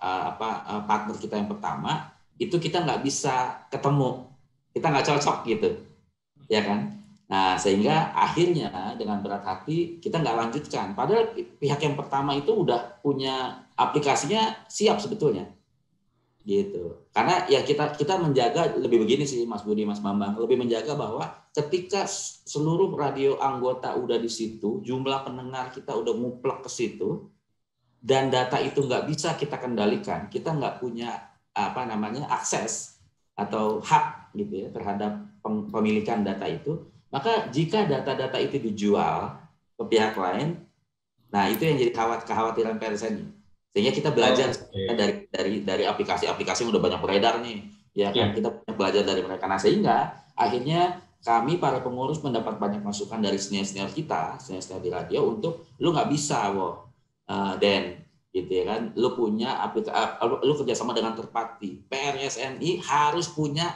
partner kita yang pertama, itu kita nggak bisa ketemu, kita nggak cocok gitu, ya kan? Nah, sehingga akhirnya dengan berat hati kita nggak lanjutkan. Padahal pihak yang pertama itu udah punya aplikasinya siap sebetulnya, gitu. Karena ya kita menjaga lebih begini sih, Mas Budi, Mas Bambang, lebih menjaga bahwa ketika seluruh radio anggota udah di situ, jumlah pendengar kita udah muplek ke situ, dan data itu nggak bisa kita kendalikan, kita nggak punya akses atau hak gitu ya terhadap pemilikan data itu. Maka jika data-data itu dijual ke pihak lain, nah itu yang jadi kekhawatiran PRSNI. Sehingga kita belajar dari aplikasi-aplikasi yang udah banyak beredar nih, ya kan? Kita belajar dari mereka. Nah, sehingga akhirnya kami para pengurus mendapat banyak masukan dari senior-senior kita, senior-senior di radio untuk lu nggak bisa, Dan gitu ya kan? Lu punya lu kerjasama dengan third party. PRSNI harus punya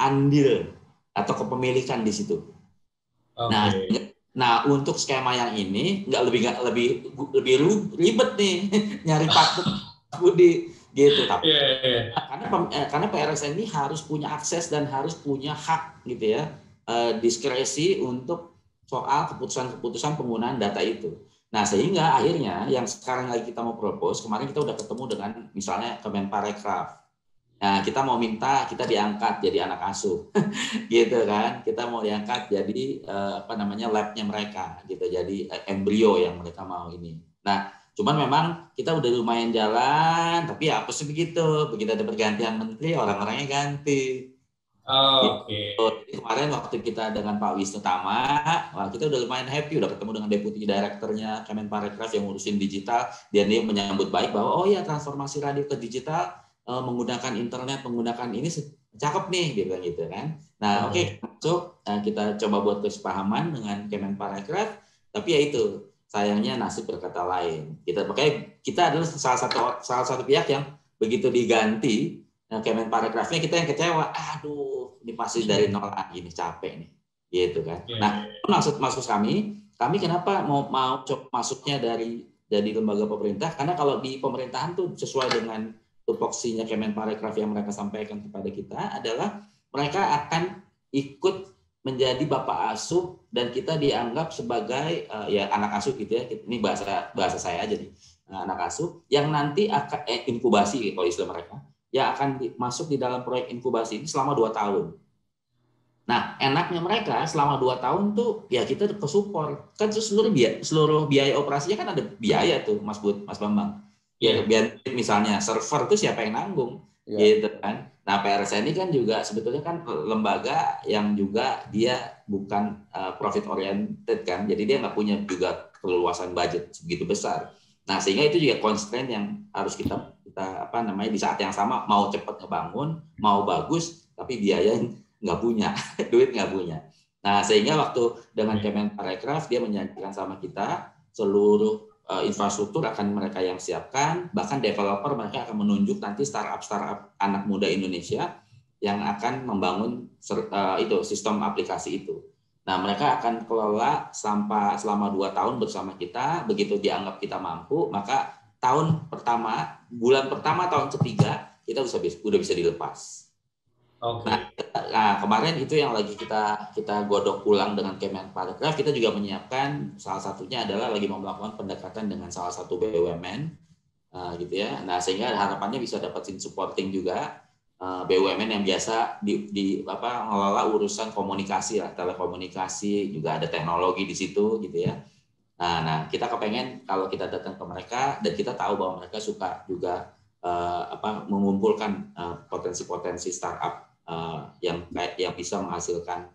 andil atau kepemilikan di situ. Nah, untuk skema yang ini lebih ribet nih nyari partner Budi gitu. Tapi karena PRSNI harus punya akses dan harus punya hak gitu ya, diskresi untuk soal keputusan-keputusan penggunaan data itu. Nah, sehingga akhirnya yang sekarang lagi kita mau propose, kemarin kita udah ketemu dengan misalnya Kemenparekraf. Nah, kita mau minta kita diangkat jadi anak asuh, gitu kan? Kita mau diangkat jadi labnya mereka, gitu. Jadi embrio yang mereka mau ini. Nah, cuman memang kita udah lumayan jalan, tapi ya apa sih begitu? Begitu ada pergantian menteri, orang-orangnya ganti. Jadi kemarin waktu kita dengan Pak Wisnu Tama, kita udah lumayan happy, udah ketemu dengan deputi direkturnya Kemenparekraf yang ngurusin digital, dia menyambut baik bahwa oh ya transformasi radio ke digital menggunakan internet, menggunakan ini cakep nih, gitu kan. Nah, masuk, kita coba buat kesepahaman dengan Kemenparekraf, tapi ya itu sayangnya nasib berkata lain. Kita adalah salah satu pihak yang begitu diganti Kemenparekrafnya kita yang kecewa. Aduh, ini pasti dari nol lagi nih, capek nih, gitu kan. Nah, maksud kami kenapa mau coba masuknya dari lembaga pemerintah? Karena kalau di pemerintahan tuh sesuai dengan tupoksinya Kemenparekraf yang mereka sampaikan kepada kita adalah mereka akan ikut menjadi bapak asuh dan kita dianggap sebagai ya anak asuh gitu ya. Ini bahasa saya aja nih, anak asuh yang nanti akan inkubasi kalau istilah mereka, yang akan masuk di dalam proyek inkubasi ini selama 2 tahun. Nah, enaknya mereka selama 2 tahun tuh ya kita ke support kan, seluruh biaya operasinya kan ada biaya tuh, Mas Bambang. Ya, biar misalnya server itu siapa yang nanggung, gitu kan. Nah, PRSNI kan juga sebetulnya kan lembaga yang juga dia bukan profit oriented kan, jadi dia nggak punya juga keluasan budget segitu besar. Nah, sehingga itu juga constraint yang harus kita di saat yang sama mau cepat ngebangun, mau bagus, tapi biaya nggak punya, duit nggak punya. Nah, sehingga waktu dengan Kemenparekraf dia menjanjikan sama kita seluruh infrastruktur akan mereka yang siapkan, bahkan developer mereka akan menunjuk nanti startup anak muda Indonesia yang akan membangun sistem aplikasi itu. Nah, mereka akan kelola selama 2 tahun bersama kita. Begitu dianggap kita mampu, maka bulan pertama tahun ketiga kita udah bisa dilepas. Nah, kemarin itu yang lagi kita godok ulang dengan Kemenparekraf. Kita juga menyiapkan, salah satunya adalah lagi mau melakukan pendekatan dengan salah satu BUMN, gitu ya. Nah, sehingga harapannya bisa dapetin supporting juga BUMN yang biasa mengelola urusan komunikasi lah, telekomunikasi, juga ada teknologi di situ, gitu ya. Nah, kita kepengen kalau kita datang ke mereka dan kita tahu bahwa mereka suka juga mengumpulkan potensi-potensi startup yang bisa menghasilkan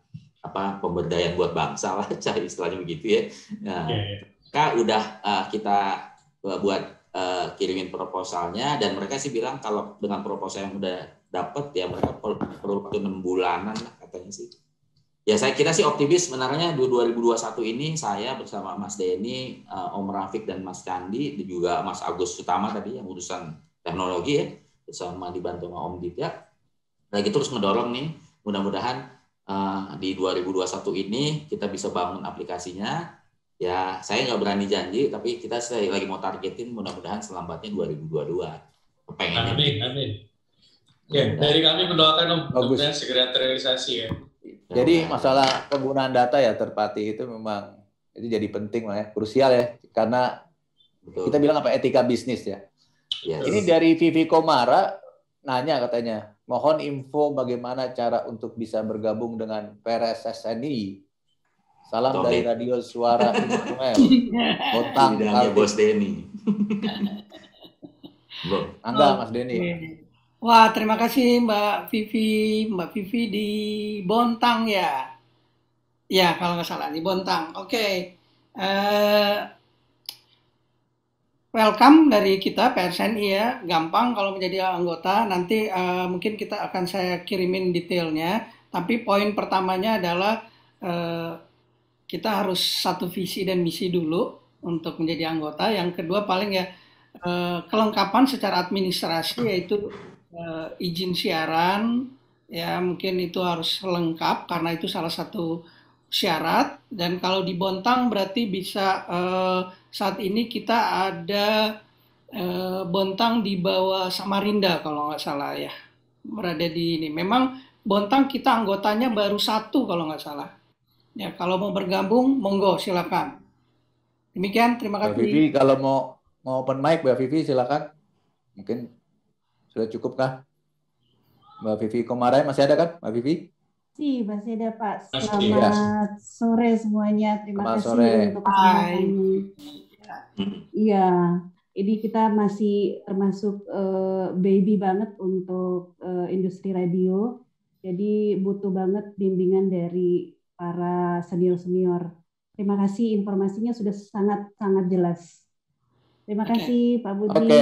pemberdayaan buat bangsa lah, cari istilahnya begitu ya. Nah, kita buat kirimin proposalnya dan mereka sih bilang kalau dengan proposal yang udah dapat ya mereka perlu 6 bulanan lah katanya sih. Ya, saya kira sih optimis sebenarnya 2021 ini saya bersama Mas Denny, Om Rafiq dan Mas Candi, dan juga Mas Agus Utama tadi yang urusan teknologi ya, bersama dibantu sama Om Ditya. Lagi terus mendorong nih, mudah-mudahan di 2021 ini kita bisa bangun aplikasinya. Ya, saya nggak berani janji, tapi saya lagi mau targetin mudah-mudahan selambatnya 2022. Pengennya.
Amin. Ya, dari kami mendoakan Om, mudah-mudahan segera terrealisasi ya.
Jadi masalah penggunaan data ya terpati itu memang itu jadi penting lah ya, krusial ya, karena kita bilang apa etika bisnis ya.
Yes.
Ini dari Vivi Komara nanya katanya, mohon info bagaimana cara untuk bisa bergabung dengan PRSSNI. Salam dari Radio Suara Immanuel. Bontang
kali Bos Denny.
Angga Mas Denny.
Wah, terima kasih Mbak Vivi di Bontang ya. Ya, kalau nggak salah di Bontang. Oke. Welcome dari kita PRSNI ya. Gampang kalau menjadi anggota. Nanti mungkin saya kirimin detailnya. Tapi poin pertamanya adalah kita harus satu visi dan misi dulu untuk menjadi anggota. Yang kedua paling ya kelengkapan secara administrasi, yaitu izin siaran ya, mungkin itu harus lengkap karena itu salah satu syarat. Dan kalau di Bontang berarti bisa saat ini kita ada Bontang di bawah Samarinda kalau nggak salah ya, berada di ini. Memang Bontang kita anggotanya baru 1 kalau nggak salah ya. Kalau mau bergabung monggo silakan. Demikian, terima kasih.
Mbak Vivi, kalau mau open mic Mbak Vivi silakan. Mungkin sudah cukup kah? Mbak Vivi Komara masih ada kan, Mbak Vivi?
Masih ada Pak. Selamat sore semuanya. Terima kasih untuk kesempatannya. Iya, ini kita masih termasuk baby banget untuk industri radio. Jadi butuh banget bimbingan dari para senior-senior. Terima kasih, informasinya sudah sangat jelas. Terima kasih Pak Budi.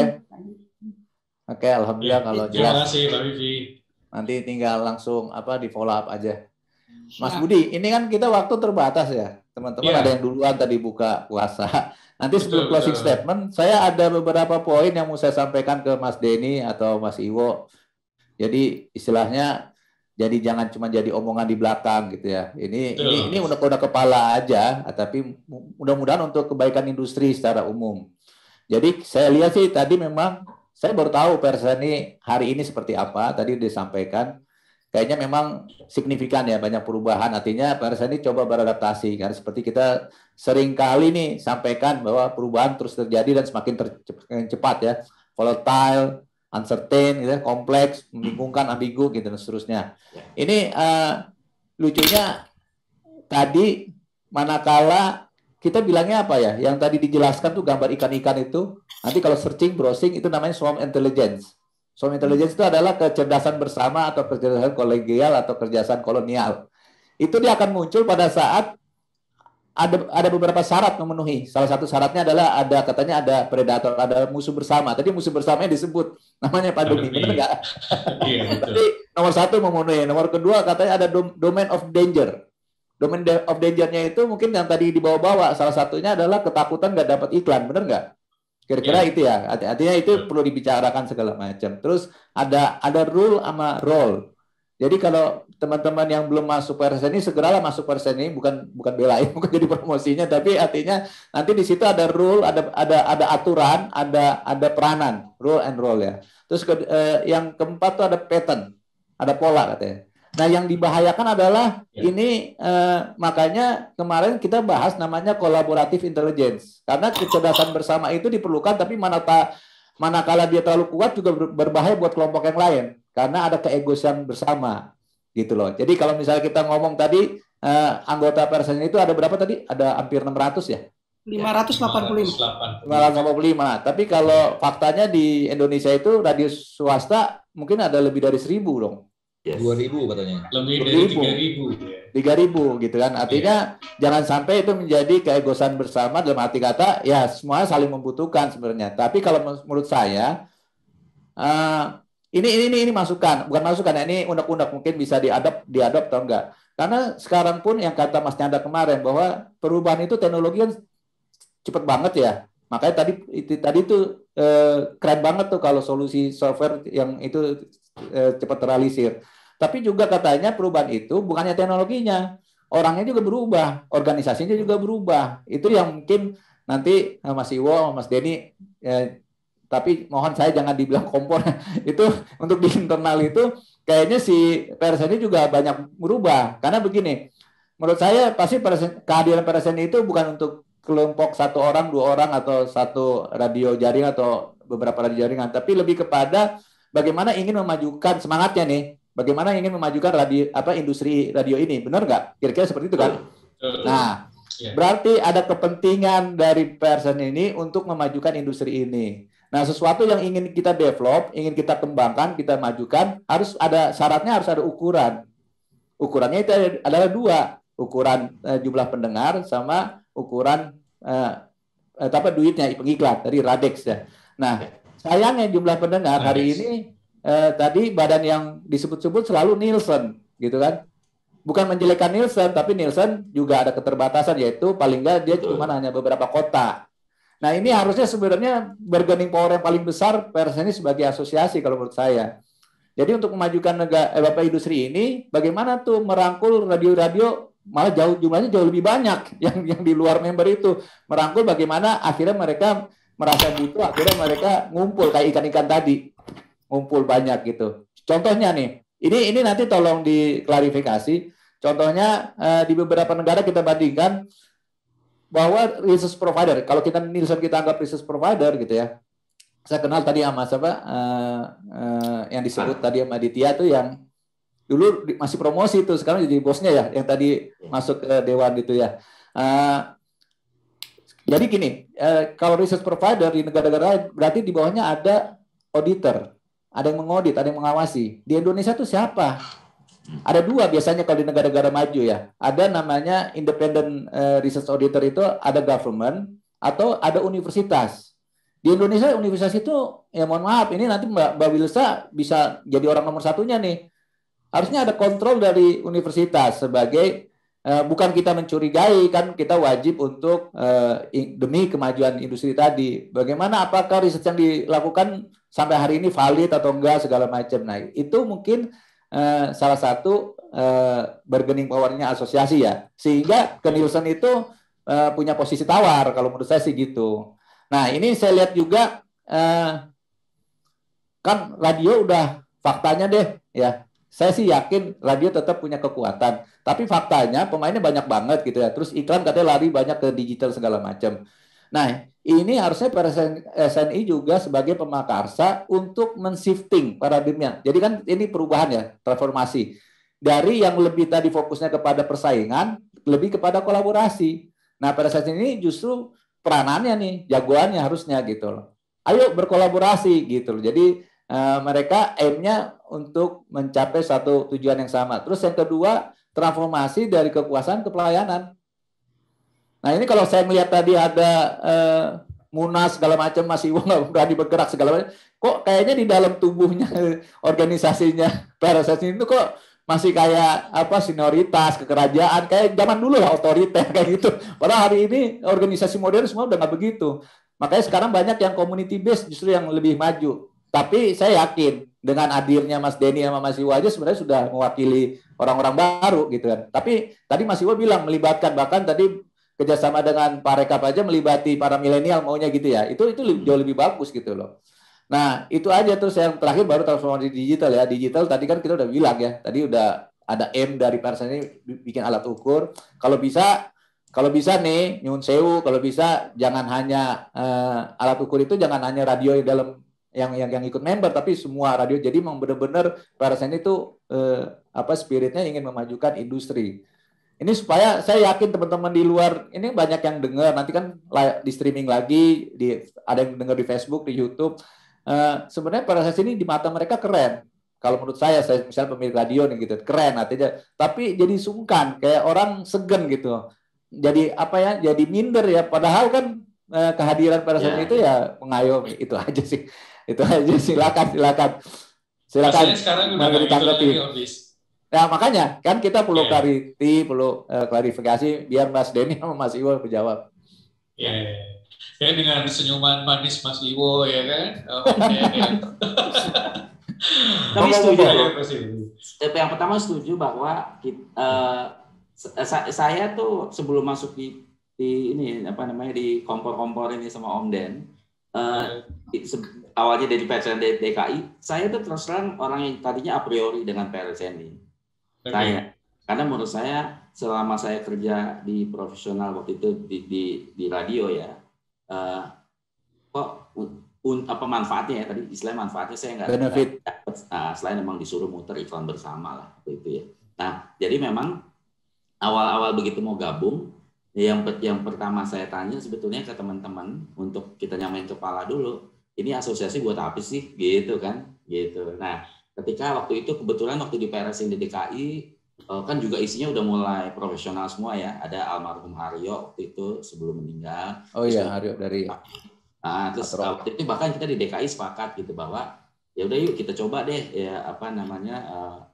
Oke, alhamdulillah kalau jelas.
Terima kasih Pak Vivi.
Nanti tinggal langsung di follow up aja. Mas Budi, ini kan kita waktu terbatas ya. Teman-teman ada yang duluan tadi buka puasa. Nanti sebelum closing statement, saya ada beberapa poin yang mau saya sampaikan ke Mas Denny atau Mas Iwo. Jadi istilahnya, jadi jangan cuma jadi omongan di belakang gitu ya. Ini udah kepala aja, tapi mudah-mudahan untuk kebaikan industri secara umum. Jadi saya lihat sih tadi memang saya baru tahu PRSNI hari ini seperti apa. Tadi disampaikan, kayaknya memang signifikan ya, banyak perubahan. Artinya PRSNI coba beradaptasi. Karena seperti kita sering kali nih sampaikan bahwa perubahan terus terjadi dan semakin cepat ya. Volatile, uncertain, gitu, kompleks, membingungkan, ambigu, gitu dan seterusnya. Ini lucunya tadi manakala kita bilangnya apa ya? Yang tadi dijelaskan tuh gambar ikan-ikan itu. Nanti kalau searching, browsing itu namanya swarm intelligence. Swarm intelligence itu adalah kecerdasan bersama atau kecerdasan kolegial atau kecerdasan kolonial. Itu dia akan muncul pada saat ada beberapa syarat memenuhi. Salah satu syaratnya adalah katanya ada predator, ada musuh bersama. Tadi musuh bersamanya disebut namanya pandemi, benar nggak?
Iya, betul.
Tapi nomor 1 memenuhi. Nomor kedua katanya ada domain of danger. Domain of danger-nya itu mungkin yang tadi dibawa-bawa. Salah satunya adalah ketakutan nggak dapat iklan, benar nggak? Kira-kira itu ya. Artinya itu perlu dibicarakan segala macam. Terus ada rule sama role. Jadi kalau teman-teman yang belum masuk PRSNI segeralah masuk PRSNI, bukan belain, bukan jadi promosinya, tapi artinya nanti di situ ada rule, ada aturan, ada peranan, rule and role ya. Terus yang keempat tuh ada pattern, ada pola katanya. Nah, yang dibahayakan adalah ini makanya kemarin kita bahas namanya collaborative intelligence. Karena kecerdasan bersama itu diperlukan, tapi manakala dia terlalu kuat juga berbahaya buat kelompok yang lain. Karena ada keegoisan bersama, gitu loh. Jadi kalau misalnya kita ngomong tadi anggota PRSNI itu ada berapa tadi? Ada hampir 600 ya?
585.
585. Tapi kalau faktanya di Indonesia itu radio swasta mungkin ada lebih dari 1.000 dong.
2.000 katanya.
Lebih dari 3.000.
3.000 gitu kan. Artinya jangan sampai itu menjadi keegoisan bersama, dalam arti kata ya semuanya saling membutuhkan sebenarnya. Tapi kalau menurut saya ini masukan, bukan masukan ya, ini undang-undang mungkin bisa diadop atau enggak. Karena sekarang pun yang kata Mas Nyanda kemarin bahwa perubahan itu teknologi kan cepet banget ya. Makanya tadi itu keren banget tuh kalau solusi software yang itu cepat terrealisir. Tapi juga katanya perubahan itu bukannya teknologinya, orangnya juga berubah, organisasinya juga berubah. Itu yang mungkin nanti Mas Iwo, Mas Denny, tapi mohon saya jangan dibilang kompor. Itu untuk di internal itu kayaknya si PRSNI juga banyak berubah. Karena begini, menurut saya pasti kehadiran PRSNI itu bukan untuk kelompok 1 orang, 2 orang, atau 1 radio jaring atau beberapa radio jaringan, tapi lebih kepada bagaimana ingin memajukan semangatnya nih, bagaimana ingin memajukan industri radio ini, benar nggak? Kira-kira seperti itu kan? Nah, berarti ada kepentingan dari PRSNI ini untuk memajukan industri ini. Nah, sesuatu yang ingin kita develop, ingin kita kembangkan, kita majukan, harus ada syaratnya, harus ada ukuran. Ukurannya itu adalah 2, ukuran jumlah pendengar sama ukuran duitnya pengiklan dari Radex ya. Nah, sayangnya jumlah pendengar hari ini tadi badan yang disebut-sebut selalu Nielsen gitu kan. Bukan menjelekkan Nielsen, tapi Nielsen juga ada keterbatasan, yaitu paling nggak dia cuma hanya beberapa kota. Nah, ini harusnya sebenarnya bargaining power yang paling besar PRSNI sebagai asosiasi kalau menurut saya. Jadi untuk memajukan industri ini, bagaimana tuh merangkul radio-radio, malah jumlahnya jauh lebih banyak yang di luar member itu, merangkul bagaimana akhirnya mereka merasa butuh, akhirnya mereka ngumpul kayak ikan-ikan tadi, ngumpul banyak gitu. Contohnya nih, ini nanti tolong diklarifikasi. Contohnya di beberapa negara kita bandingkan bahwa research provider, kalau kita Nielsen kita anggap research provider gitu ya. Saya kenal tadi sama yang disebut tadi sama Aditya tuh yang dulu masih promosi itu, sekarang jadi bosnya ya, yang tadi masuk ke dewan gitu ya. Jadi gini, kalau research provider di negara-negara berarti di bawahnya ada auditor, ada yang mengaudit, ada yang mengawasi. Di Indonesia tuh siapa? Ada 2 biasanya kalau di negara-negara maju ya. Ada namanya independent research auditor, itu ada government atau ada universitas. Di Indonesia universitas itu ya mohon maaf, ini nanti Mbak Wilsa bisa jadi orang nomor 1-nya nih. Harusnya ada kontrol dari universitas sebagai bukan kita mencurigai, kan kita wajib untuk demi kemajuan industri tadi. Bagaimana, apakah riset yang dilakukan sampai hari ini valid atau enggak segala macam. Nah, itu mungkin salah satu bargaining power-nya asosiasi ya. Sehingga ke Nielsen itu punya posisi tawar kalau menurut saya sih gitu. Nah, ini saya lihat juga kan radio udah faktanya deh ya. Saya sih yakin radio tetap punya kekuatan. Tapi faktanya pemainnya banyak banget gitu ya. Terus iklan katanya lari banyak ke digital segala macam. Nah, ini harusnya PRSNI juga sebagai pemakarsa untuk men-shifting paradigmnya. Jadi kan ini perubahan ya, transformasi. Dari yang lebih tadi fokusnya kepada persaingan, lebih kepada kolaborasi. Nah, PRSNI ini justru peranannya nih, jagoannya harusnya gitu loh. Ayo berkolaborasi gitu loh. Jadi mereka aim-nya untuk mencapai satu tujuan yang sama. Terus yang kedua, transformasi dari kekuasaan ke pelayanan. Nah, ini kalau saya melihat tadi ada Munas segala macam, masih nggak berani bergerak segala macam, kok kayaknya di dalam tubuhnya organisasinya PRSNI itu kok masih kayak senioritas, kekerajaan, kayak zaman dulu lah, otoriter kayak gitu. Padahal hari ini organisasi modern semua udah nggak begitu. Makanya sekarang banyak yang community based justru yang lebih maju. Tapi saya yakin dengan hadirnya Mas Denny sama Mas Iwo aja sebenarnya sudah mewakili orang-orang baru gitu kan. Tapi tadi Mas Iwo bilang melibatkan, bahkan tadi kerjasama dengan Pak Rekap aja melibati para milenial maunya gitu ya. Itu jauh lebih bagus gitu loh. Nah, itu aja. Terus yang terakhir baru transformasi digital ya. Digital tadi kan kita udah bilang ya. Tadi udah ada M dari PRSNI bikin alat ukur. Kalau bisa nih nyun sewu, kalau bisa jangan hanya alat ukur itu jangan hanya radio dalam yang ikut member, tapi semua radio. Jadi memang benar-benar PRSNI itu spiritnya ingin memajukan industri. Ini supaya saya yakin teman-teman di luar ini banyak yang dengar, nanti kan di streaming lagi, ada yang dengar di Facebook, di YouTube. Sebenarnya PRSNI ini di mata mereka keren. Kalau menurut saya misalnya pemilik radio nih gitu, keren artinya. Tapi jadi sungkan, kayak orang segan gitu. Jadi jadi minder ya. Padahal kan kehadiran PRSNI itu ya mengayomi. Itu aja sih. Silakan.
Sekarang udah ditanggapi.
Ya makanya kan kita perlu klarifikasi biar Mas Denny sama Mas Iwo menjawab.
Ya dengan senyuman manis Mas Iwo ya kan.
Tapi setuju. Yang pertama setuju bahwa saya tuh sebelum masuk di ini di kompor-kompor ini sama Om Den, awalnya dari PRSN DKI, saya tuh terus terang orang yang tadinya a priori dengan PRSN. Karena menurut saya selama saya kerja di profesional waktu itu di radio ya, apa manfaatnya ya, tadi istilah manfaatnya saya nggak dapat, selain memang disuruh muter iklan bersama lah waktu itu ya. Nah jadi memang awal-awal begitu mau gabung, yang pertama saya tanya sebetulnya ke teman-teman untuk kita nyamain kepala dulu, ini asosiasi buat apa sih gitu kan gitu. Nah ketika waktu itu kebetulan waktu di PRSN di DKI kan juga isinya udah mulai profesional semua ya, ada almarhum Haryo waktu itu sebelum meninggal.
Oh iya, Haryo dari
terus waktu itu bahkan kita di DKI sepakat gitu bahwa ya udah yuk kita coba deh ya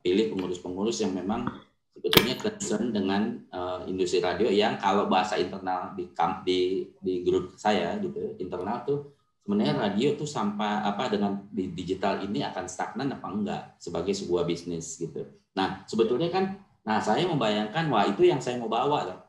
pilih pengurus-pengurus yang memang sebetulnya concern dengan industri radio yang kalau bahasa internal di grup saya gitu internal tuh sebenarnya radio tuh sampai dengan di digital ini akan stagnan apa enggak sebagai sebuah bisnis gitu. Nah sebetulnya kan, saya membayangkan wah itu yang saya mau bawa loh,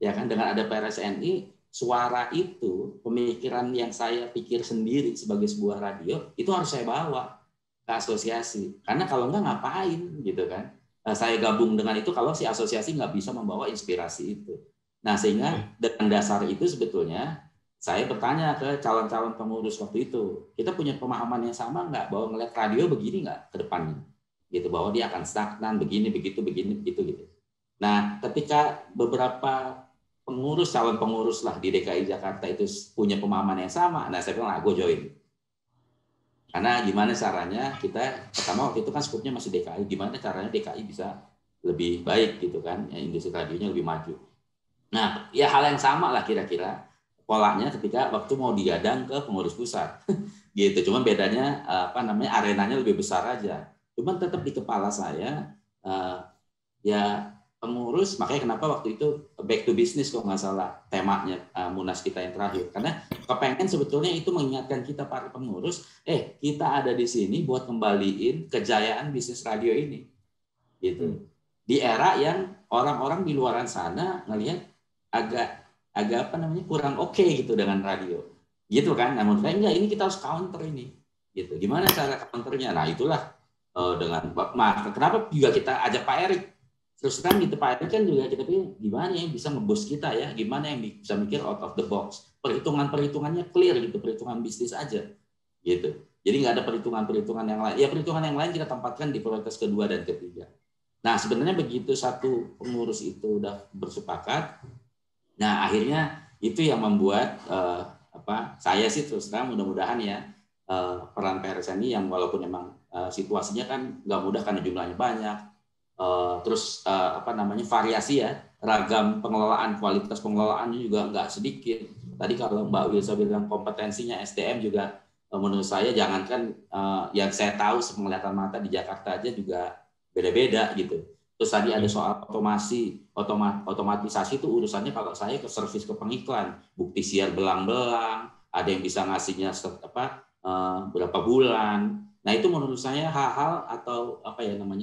ya kan dengan ada PRSNI suara itu pemikiran yang saya pikir sendiri sebagai sebuah radio itu harus saya bawa ke asosiasi karena kalau enggak ngapain gitu kan. Saya gabung dengan itu kalau si asosiasi nggak bisa membawa inspirasi itu. Nah sehingga dengan dasar itu sebetulnya saya bertanya ke calon-calon pengurus waktu itu, kita punya pemahaman yang sama nggak bahwa ngeliat radio begini nggak ke depannya, gitu bahwa dia akan stagnan begini begitu. Nah ketika beberapa pengurus calon pengurus lah di DKI Jakarta itu punya pemahaman yang sama, nah saya bilang gue join. Karena gimana caranya kita pertama waktu itu kan skupnya masih DKI, gimana caranya DKI bisa lebih baik gitu kan, ya, industri radionya lebih maju. Nah ya hal yang sama lah kira-kira polanya ketika waktu mau digadang ke pengurus pusat gitu, cuman bedanya arenanya lebih besar aja, cuman tetap di kepala saya ya pengurus, makanya kenapa waktu itu back to business kalau nggak salah temanya Munas kita yang terakhir, karena kepengen sebetulnya itu mengingatkan kita para pengurus, kita ada di sini buat kembaliin kejayaan bisnis radio ini gitu, di era yang orang-orang di luaran sana ngelihat agak kurang oke gitu dengan radio gitu kan. Namun saya enggak, ini kita harus counter ini gitu. Gimana cara counternya? Nah itulah dengan kenapa juga kita ajak Pak Erik terus terang gitu. Pak Erik kan juga kita pikir gimana yang bisa nge-boost kita ya, gimana yang bisa mikir out of the box, perhitungannya clear gitu, perhitungan bisnis aja gitu. Jadi nggak ada perhitungan yang lain. Ya perhitungan yang lain kita tempatkan di prioritas kedua dan ketiga. Nah sebenarnya begitu satu pengurus itu udah bersepakat, nah akhirnya itu yang membuat saya sih terus terang mudah-mudahan ya peran PRSNI yang walaupun memang situasinya kan nggak mudah karena jumlahnya banyak, terus variasi ya, ragam pengelolaan, kualitas pengelolaannya juga nggak sedikit. Tadi kalau Mbak Wilsa bilang kompetensinya SDM juga menurut saya jangankan yang saya tahu sepenglihatan mata di Jakarta aja juga beda-beda gitu. Terus tadi ada soal otomatisasi itu urusannya kalau saya ke servis ke pengiklan, bukti siar belang-belang, ada yang bisa ngasihnya berapa bulan. Nah itu menurut saya hal-hal atau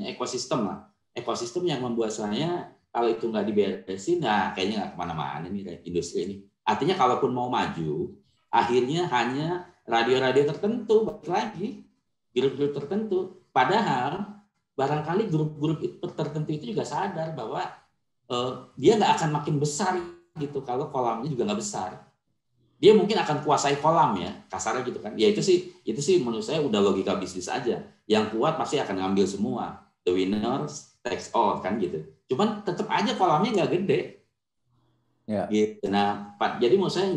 ekosistem lah, ekosistem yang membuat saya kalau itu nggak diberesin, nah kayaknya nggak kemana-mana nih industri ini. Artinya kalaupun mau maju, akhirnya hanya radio-radio tertentu, balik lagi grup-grup tertentu. Padahal barangkali grup-grup tertentu itu juga sadar bahwa dia nggak akan makin besar gitu kalau kolamnya juga nggak besar. Dia mungkin akan kuasai kolam ya, kasarnya gitu kan. Ya itu sih menurut saya udah logika bisnis aja. Yang kuat pasti akan ngambil semua. The winner takes all kan gitu. Cuman tetap aja kolamnya nggak gede. Ya. Gitu. Nah, jadi menurut saya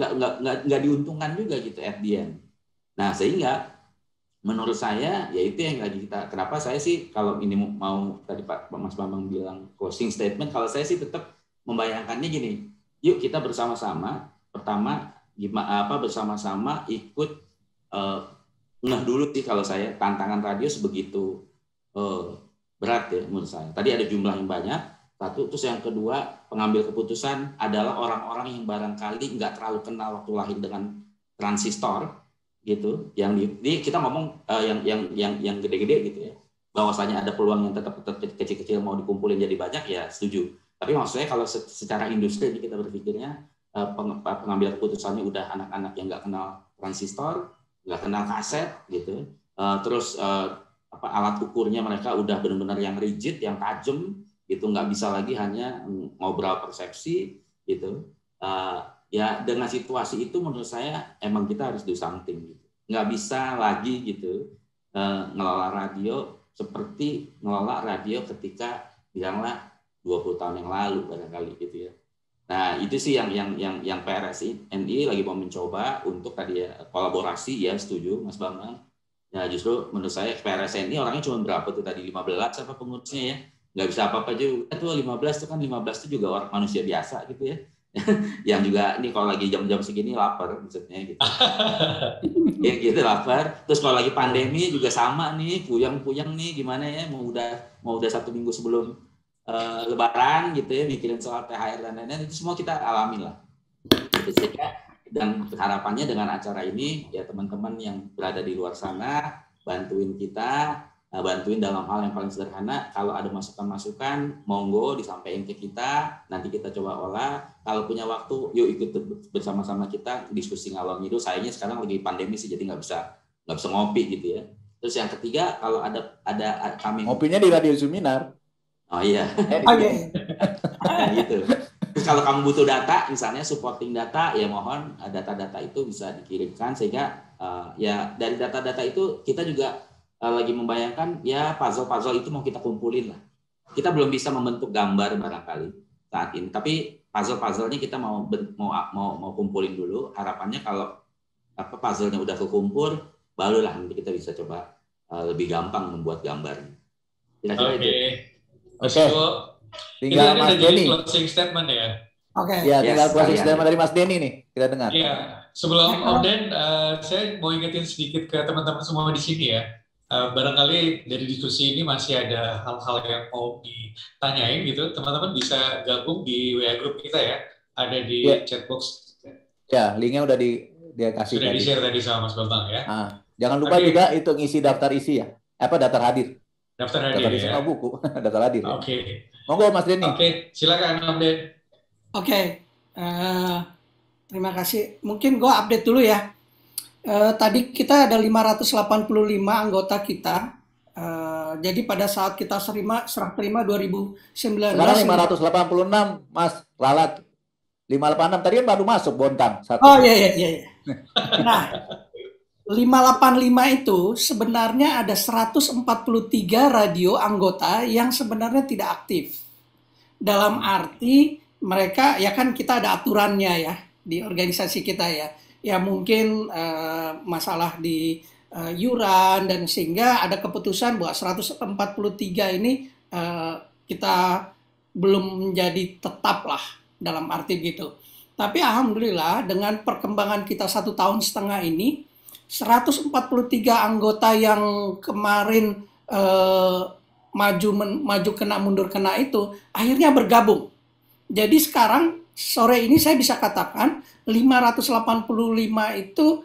nggak diuntungkan juga gitu at the end. Nah sehingga menurut saya ya itu yang lagi kita, kenapa saya sih kalau ini mau tadi Pak Mas Bambang bilang closing statement, kalau saya sih tetap membayangkannya gini, yuk kita bersama-sama pertama bersama-sama ikut ngeh dulu sih kalau saya tantangan radio sebegitu berat ya menurut saya. Tadi ada jumlah yang banyak, satu. Terus yang kedua, pengambil keputusan adalah orang-orang yang barangkali nggak terlalu kenal waktu lahir dengan transistor gitu. Yang kita ngomong yang gede-gede gitu ya. Bahwasanya ada peluang yang tetap kecil-kecil mau dikumpulin jadi banyak, ya setuju. Tapi maksudnya kalau secara industri ini kita berpikirnya pengambil keputusannya udah anak-anak yang nggak kenal transistor, nggak kenal kaset gitu. Terus alat ukurnya mereka udah benar-benar yang rigid, yang tajam gitu, nggak bisa lagi hanya ngobrol persepsi gitu. Ya dengan situasi itu menurut saya emang kita harus do something gitu. Nggak bisa lagi gitu ngelola radio seperti ngelola radio ketika bilanglah 20 tahun yang lalu barangkali gitu ya. Nah itu sih yang PRSNI lagi mau mencoba untuk tadi ya kolaborasi, ya setuju Mas Bambang. Ya justru menurut saya PRSNI orangnya cuma berapa tuh tadi, 15 apa pengurusnya ya, nggak bisa apa-apa juga tuh 15 tuh kan, 15 tuh juga orang manusia biasa gitu ya. Yang juga ini kalau lagi jam-jam segini lapar maksudnya gitu. Ya gitu lapar. Terus kalau lagi pandemi juga sama nih, puyeng-puyeng nih gimana ya, mau udah 1 minggu sebelum Lebaran gitu ya, mikirin soal THR dan lain-lain, itu semua kita alami lah. Gitu, dan harapannya dengan acara ini ya teman-teman yang berada di luar sana bantuin kita, bantuin dalam hal yang paling sederhana. Kalau ada masukan-masukan monggo disampaikan ke kita, nanti kita coba olah. Kalau punya waktu yuk ikut bersama-sama kita diskusi ngalor ngidul. Sayangnya sekarang lagi pandemi sih jadi nggak bisa ngopi gitu ya. Terus yang ketiga, kalau ada kami
ngopinya di Radio Suminar.
Oh iya. Nah, gitu. Terus kalau kamu butuh data, misalnya supporting data, ya mohon data-data itu bisa dikirimkan sehingga ya dari data-data itu kita juga lagi membayangkan ya puzzle-puzzle itu mau kita kumpulin lah. Kita belum bisa membentuk gambar barangkali saat ini, tapi puzzle-puzzlenya kita mau kumpulin dulu. Harapannya kalau puzzle-nya udah kekumpul, barulah nanti kita bisa coba lebih gampang membuat gambarnya. Kira-kira itu.
Oke.
Tinggal Mas Denny.
Closing statement ya.
Oke.
Ya, tinggal closing statement dari Mas Denny nih. Kita dengar.
Iya. Sebelum Om Den, saya mau ingetin sedikit ke teman-teman semua di sini ya. Barangkali dari diskusi ini masih ada hal-hal yang mau ditanyain gitu. Teman-teman bisa gabung di WA group kita ya. Ada di chatbox.
Ya, linknya udah dia kasih.
Sudah di-share tadi sama Mas Bambang ya.
Jangan lupa juga itu ngisi daftar isi ya. Daftar hadir.
Daftar hadir ya.
Buku, daftar hadir.
Oke.
Monggo Mas Denny.
Oke, silakan Om Den.
Oke. Terima kasih. Mungkin gue update dulu ya. Tadi kita ada 585 anggota kita. Jadi pada saat kita serah terima 2019.
Sekarang 586 Mas Lalat. 586 tadi kan baru masuk Bontang.
Oh iya. Nah, 585 itu sebenarnya ada 143 radio anggota yang sebenarnya tidak aktif. Dalam arti mereka, ya kan kita ada aturannya ya di organisasi kita ya. Ya mungkin masalah di yuran dan sehingga ada keputusan bahwa 143 ini kita belum menjadi tetap lah dalam arti gitu. Tapi alhamdulillah dengan perkembangan kita 1,5 tahun ini, 143 anggota yang kemarin maju kena mundur kena itu akhirnya bergabung. Jadi sekarang sore ini saya bisa katakan 585 itu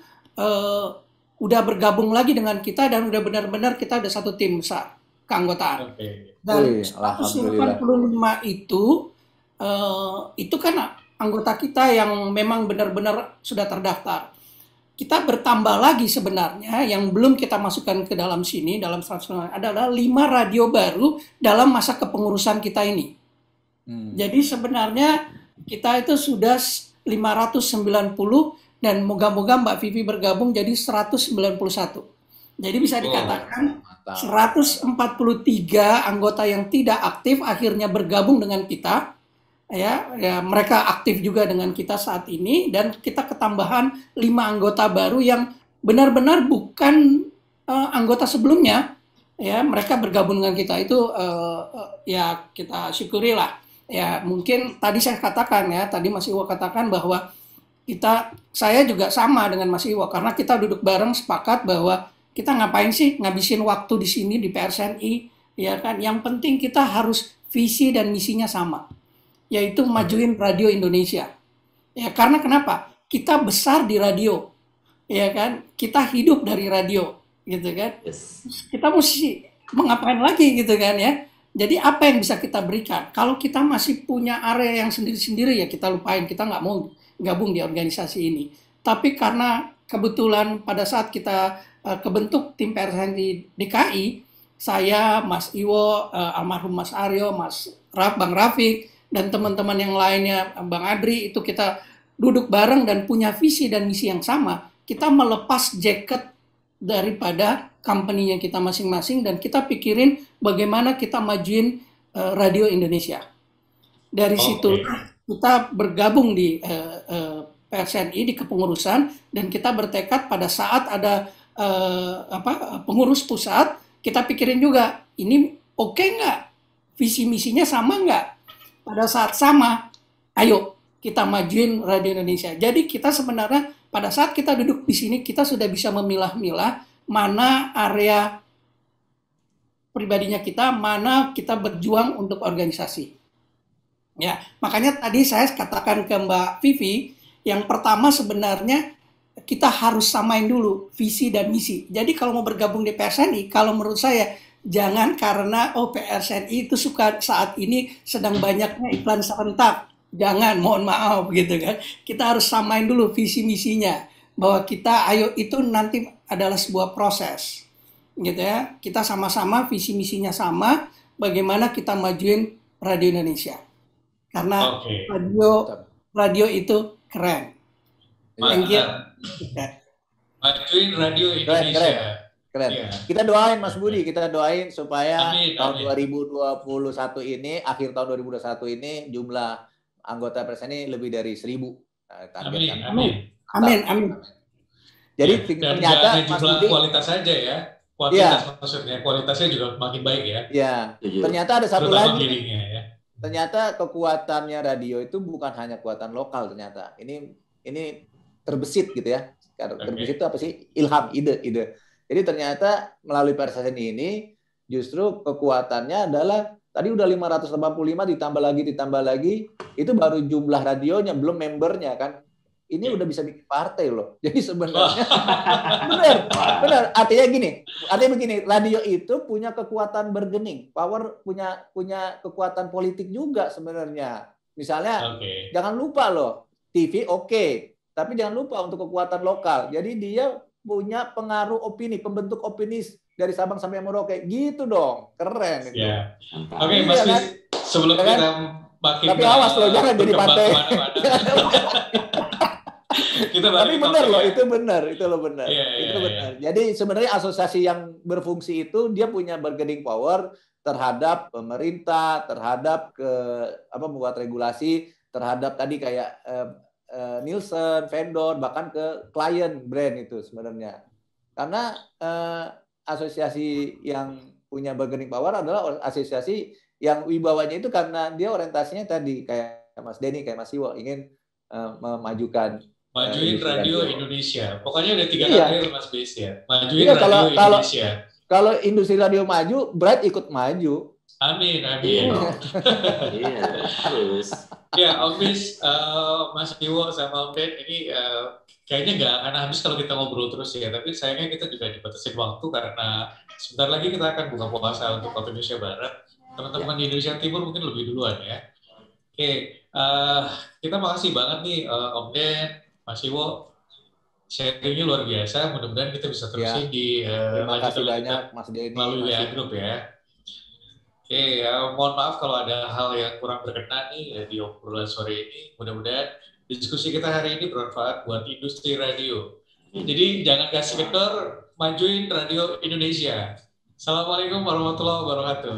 udah bergabung lagi dengan kita dan udah benar-benar kita ada satu tim besar keanggotaan. Dan 185 itu kan anggota kita yang memang benar-benar sudah terdaftar. Kita bertambah lagi sebenarnya yang belum kita masukkan ke dalam sini, dalam 100 adalah 5 radio baru dalam masa kepengurusan kita ini. Jadi sebenarnya kita itu sudah 590 dan moga-moga Mbak Vivi bergabung jadi 191. Jadi bisa dikatakan 143 anggota yang tidak aktif akhirnya bergabung dengan kita. Ya, mereka aktif juga dengan kita saat ini dan kita ketambahan 5 anggota baru yang benar-benar bukan anggota sebelumnya. Ya, mereka bergabung dengan kita itu ya kita syukurilah. Ya, mungkin tadi saya katakan ya, tadi Mas Iwo katakan bahwa saya juga sama dengan Mas Iwo karena kita duduk bareng sepakat bahwa kita ngapain sih ngabisin waktu di sini di PRSNI ya kan. Yang penting kita harus visi dan misinya sama, yaitu majuin radio Indonesia. Ya, karena kenapa? Kita besar di radio, ya kan? Kita hidup dari radio, gitu kan? Yes. Kita mesti mengapain lagi, gitu kan ya? Jadi apa yang bisa kita berikan? Kalau kita masih punya area yang sendiri-sendiri, ya kita lupain, kita nggak mau gabung di organisasi ini. Tapi karena kebetulan pada saat kita kebentuk tim PRSN di DKI, saya, Mas Iwo, almarhum Mas Aryo, Bang Rafiq, dan teman-teman yang lainnya, Bang Adri, itu kita duduk bareng dan punya visi dan misi yang sama. Kita melepas jaket daripada company-nya kita masing-masing dan kita pikirin bagaimana kita majuin radio Indonesia. Dari situ kita bergabung di PRSNI di kepengurusan dan kita bertekad pada saat ada pengurus pusat, kita pikirin juga ini oke nggak, visi misinya sama nggak. Pada saat sama, ayo kita majuin radio Indonesia. Jadi kita sebenarnya pada saat kita duduk di sini kita sudah bisa memilah-milah mana area pribadinya kita, mana kita berjuang untuk organisasi. Ya, makanya tadi saya katakan ke Mbak Vivi, yang pertama sebenarnya kita harus samain dulu visi dan misi. Jadi kalau mau bergabung di PRSNI, kalau menurut saya jangan karena PRSNI itu suka saat ini sedang banyaknya iklan serentak. Jangan, mohon maaf gitu kan. Kita harus samain dulu visi misinya. Bahwa kita ayo itu nanti adalah sebuah proses. Gitu ya. Kita sama-sama visi misinya sama, bagaimana kita majuin radio Indonesia. Karena radio itu keren. Thank you.
Majuin radio Indonesia.
Keren. Yeah. Kita doain Mas Budi, kita doain supaya tahun 2021 ini, akhir tahun 2021 ini jumlah anggota PRSNI lebih dari 1.000.
Amin.
Jadi ternyata
Mas Budi kualitas saja ya. Kualitas maksudnya, kualitasnya juga makin baik ya.
Iya. Ternyata ada satu lagi. Ternyata kekuatannya radio itu bukan hanya kekuatan lokal ternyata. Ini terbesit gitu ya. Terbesit itu apa sih? Ilham, ide. Jadi ternyata melalui PRSNI ini justru kekuatannya adalah tadi udah 585 ditambah lagi itu baru jumlah radionya belum membernya kan. Ini udah bisa bikin partai loh. Jadi sebenarnya benar. Artinya begini, radio itu punya kekuatan bergening, punya kekuatan politik juga sebenarnya. Misalnya jangan lupa loh, TV tapi jangan lupa untuk kekuatan lokal. Jadi dia punya pengaruh opini, pembentuk opini dari Sabang sampai Merauke, gitu dong, keren.
Yeah. Oke, Mas Fis, sebelum kita makin
tapi awas loh, jangan jadi partai. Tapi benar loh, itu benar. Itu benar. Jadi sebenarnya asosiasi yang berfungsi itu dia punya bargaining power terhadap pemerintah, terhadap membuat regulasi, terhadap tadi kayak Nielsen, vendor, bahkan ke klien brand itu sebenarnya. Karena asosiasi yang punya bargaining power adalah asosiasi yang wibawanya itu karena dia orientasinya tadi kayak Mas Denny, kayak Mas Iwo ingin majuin
radio Indonesia. Pokoknya ada 3 kata Mas Bis ya. Majuin radio Indonesia.
Kalau industri radio maju, Bright ikut maju.
Amin. Iya,
harus.
Ya, Om Bis, Mas Iwo sama Om Den, ini kayaknya nggak akan habis kalau kita ngobrol terus ya. Tapi sayangnya kita juga dibatasi waktu karena sebentar lagi kita akan buka puasa untuk waktu Indonesia Barat. Teman-teman di Indonesia Timur mungkin lebih duluan ya. Oke, kita makasih banget nih Om Den, Mas Iwo. Sharingnya luar biasa. Mudah-mudahan kita bisa terusin di
terima kasih banyak Mas Denny
melalui WA Group ya. Oke, mohon maaf kalau ada hal yang kurang berkenan nih di obrolan sore ini. Mudah-mudahan diskusi kita hari ini bermanfaat buat industri radio. Jadi jangan kasih kendor, majuin radio Indonesia. Assalamualaikum warahmatullahi wabarakatuh.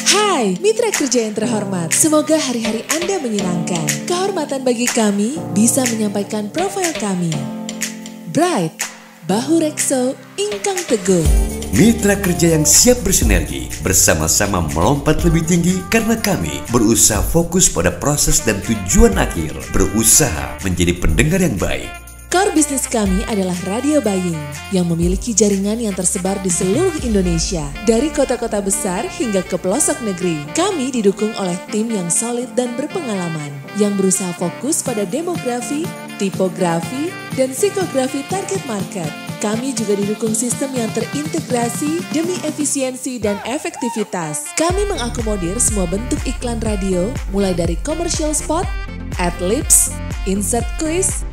Hai, mitra kerja yang terhormat. Semoga hari-hari Anda menyenangkan. Kehormatan bagi kami bisa menyampaikan profil kami. Bright, Bahu Rekso, Ingkang Teguh.
Mitra kerja yang siap bersinergi, bersama-sama melompat lebih tinggi karena kami berusaha fokus pada proses dan tujuan akhir, berusaha menjadi pendengar yang baik.
Core bisnis kami adalah radio buying yang memiliki jaringan yang tersebar di seluruh Indonesia. Dari kota-kota besar hingga ke pelosok negeri, kami didukung oleh tim yang solid dan berpengalaman yang berusaha fokus pada demografi, tipografi, dan psikografi target market. Kami juga didukung sistem yang terintegrasi demi efisiensi dan efektivitas. Kami mengakomodir semua bentuk iklan radio, mulai dari commercial spot, ad-libs, insert quiz,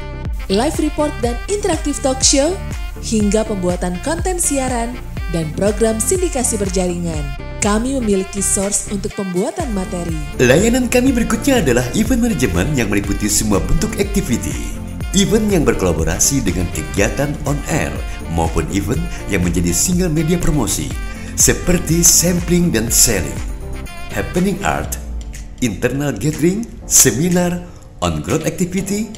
live report dan interaktif talk show, hingga pembuatan konten siaran dan program sindikasi berjaringan. Kami memiliki source untuk pembuatan materi.
Layanan kami berikutnya adalah event management yang meliputi semua bentuk activity. Event yang berkolaborasi dengan kegiatan on air maupun event yang menjadi single media promosi seperti sampling dan selling, happening art, internal gathering, seminar, on-ground activity,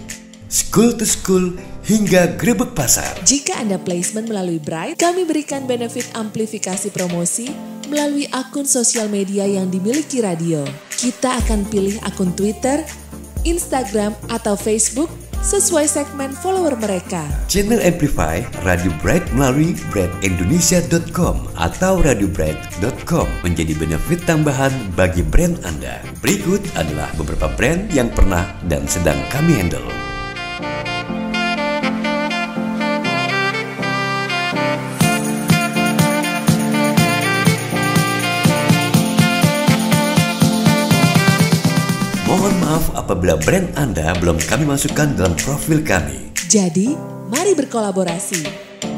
school to school, hingga grebek pasar.
Jika Anda placement melalui Bright, kami berikan benefit amplifikasi promosi melalui akun sosial media yang dimiliki radio. Kita akan pilih akun Twitter, Instagram, atau Facebook sesuai segmen follower mereka.
Channel Amplify Radio Bright melalui brightindonesia.com atau radiobright.com menjadi benefit tambahan bagi brand Anda. Berikut adalah beberapa brand yang pernah dan sedang kami handle. Mohon maaf apabila brand Anda belum kami masukkan dalam profil kami.
Jadi, mari berkolaborasi.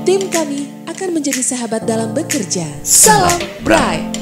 Tim kami akan menjadi sahabat dalam bekerja. Salam Bright!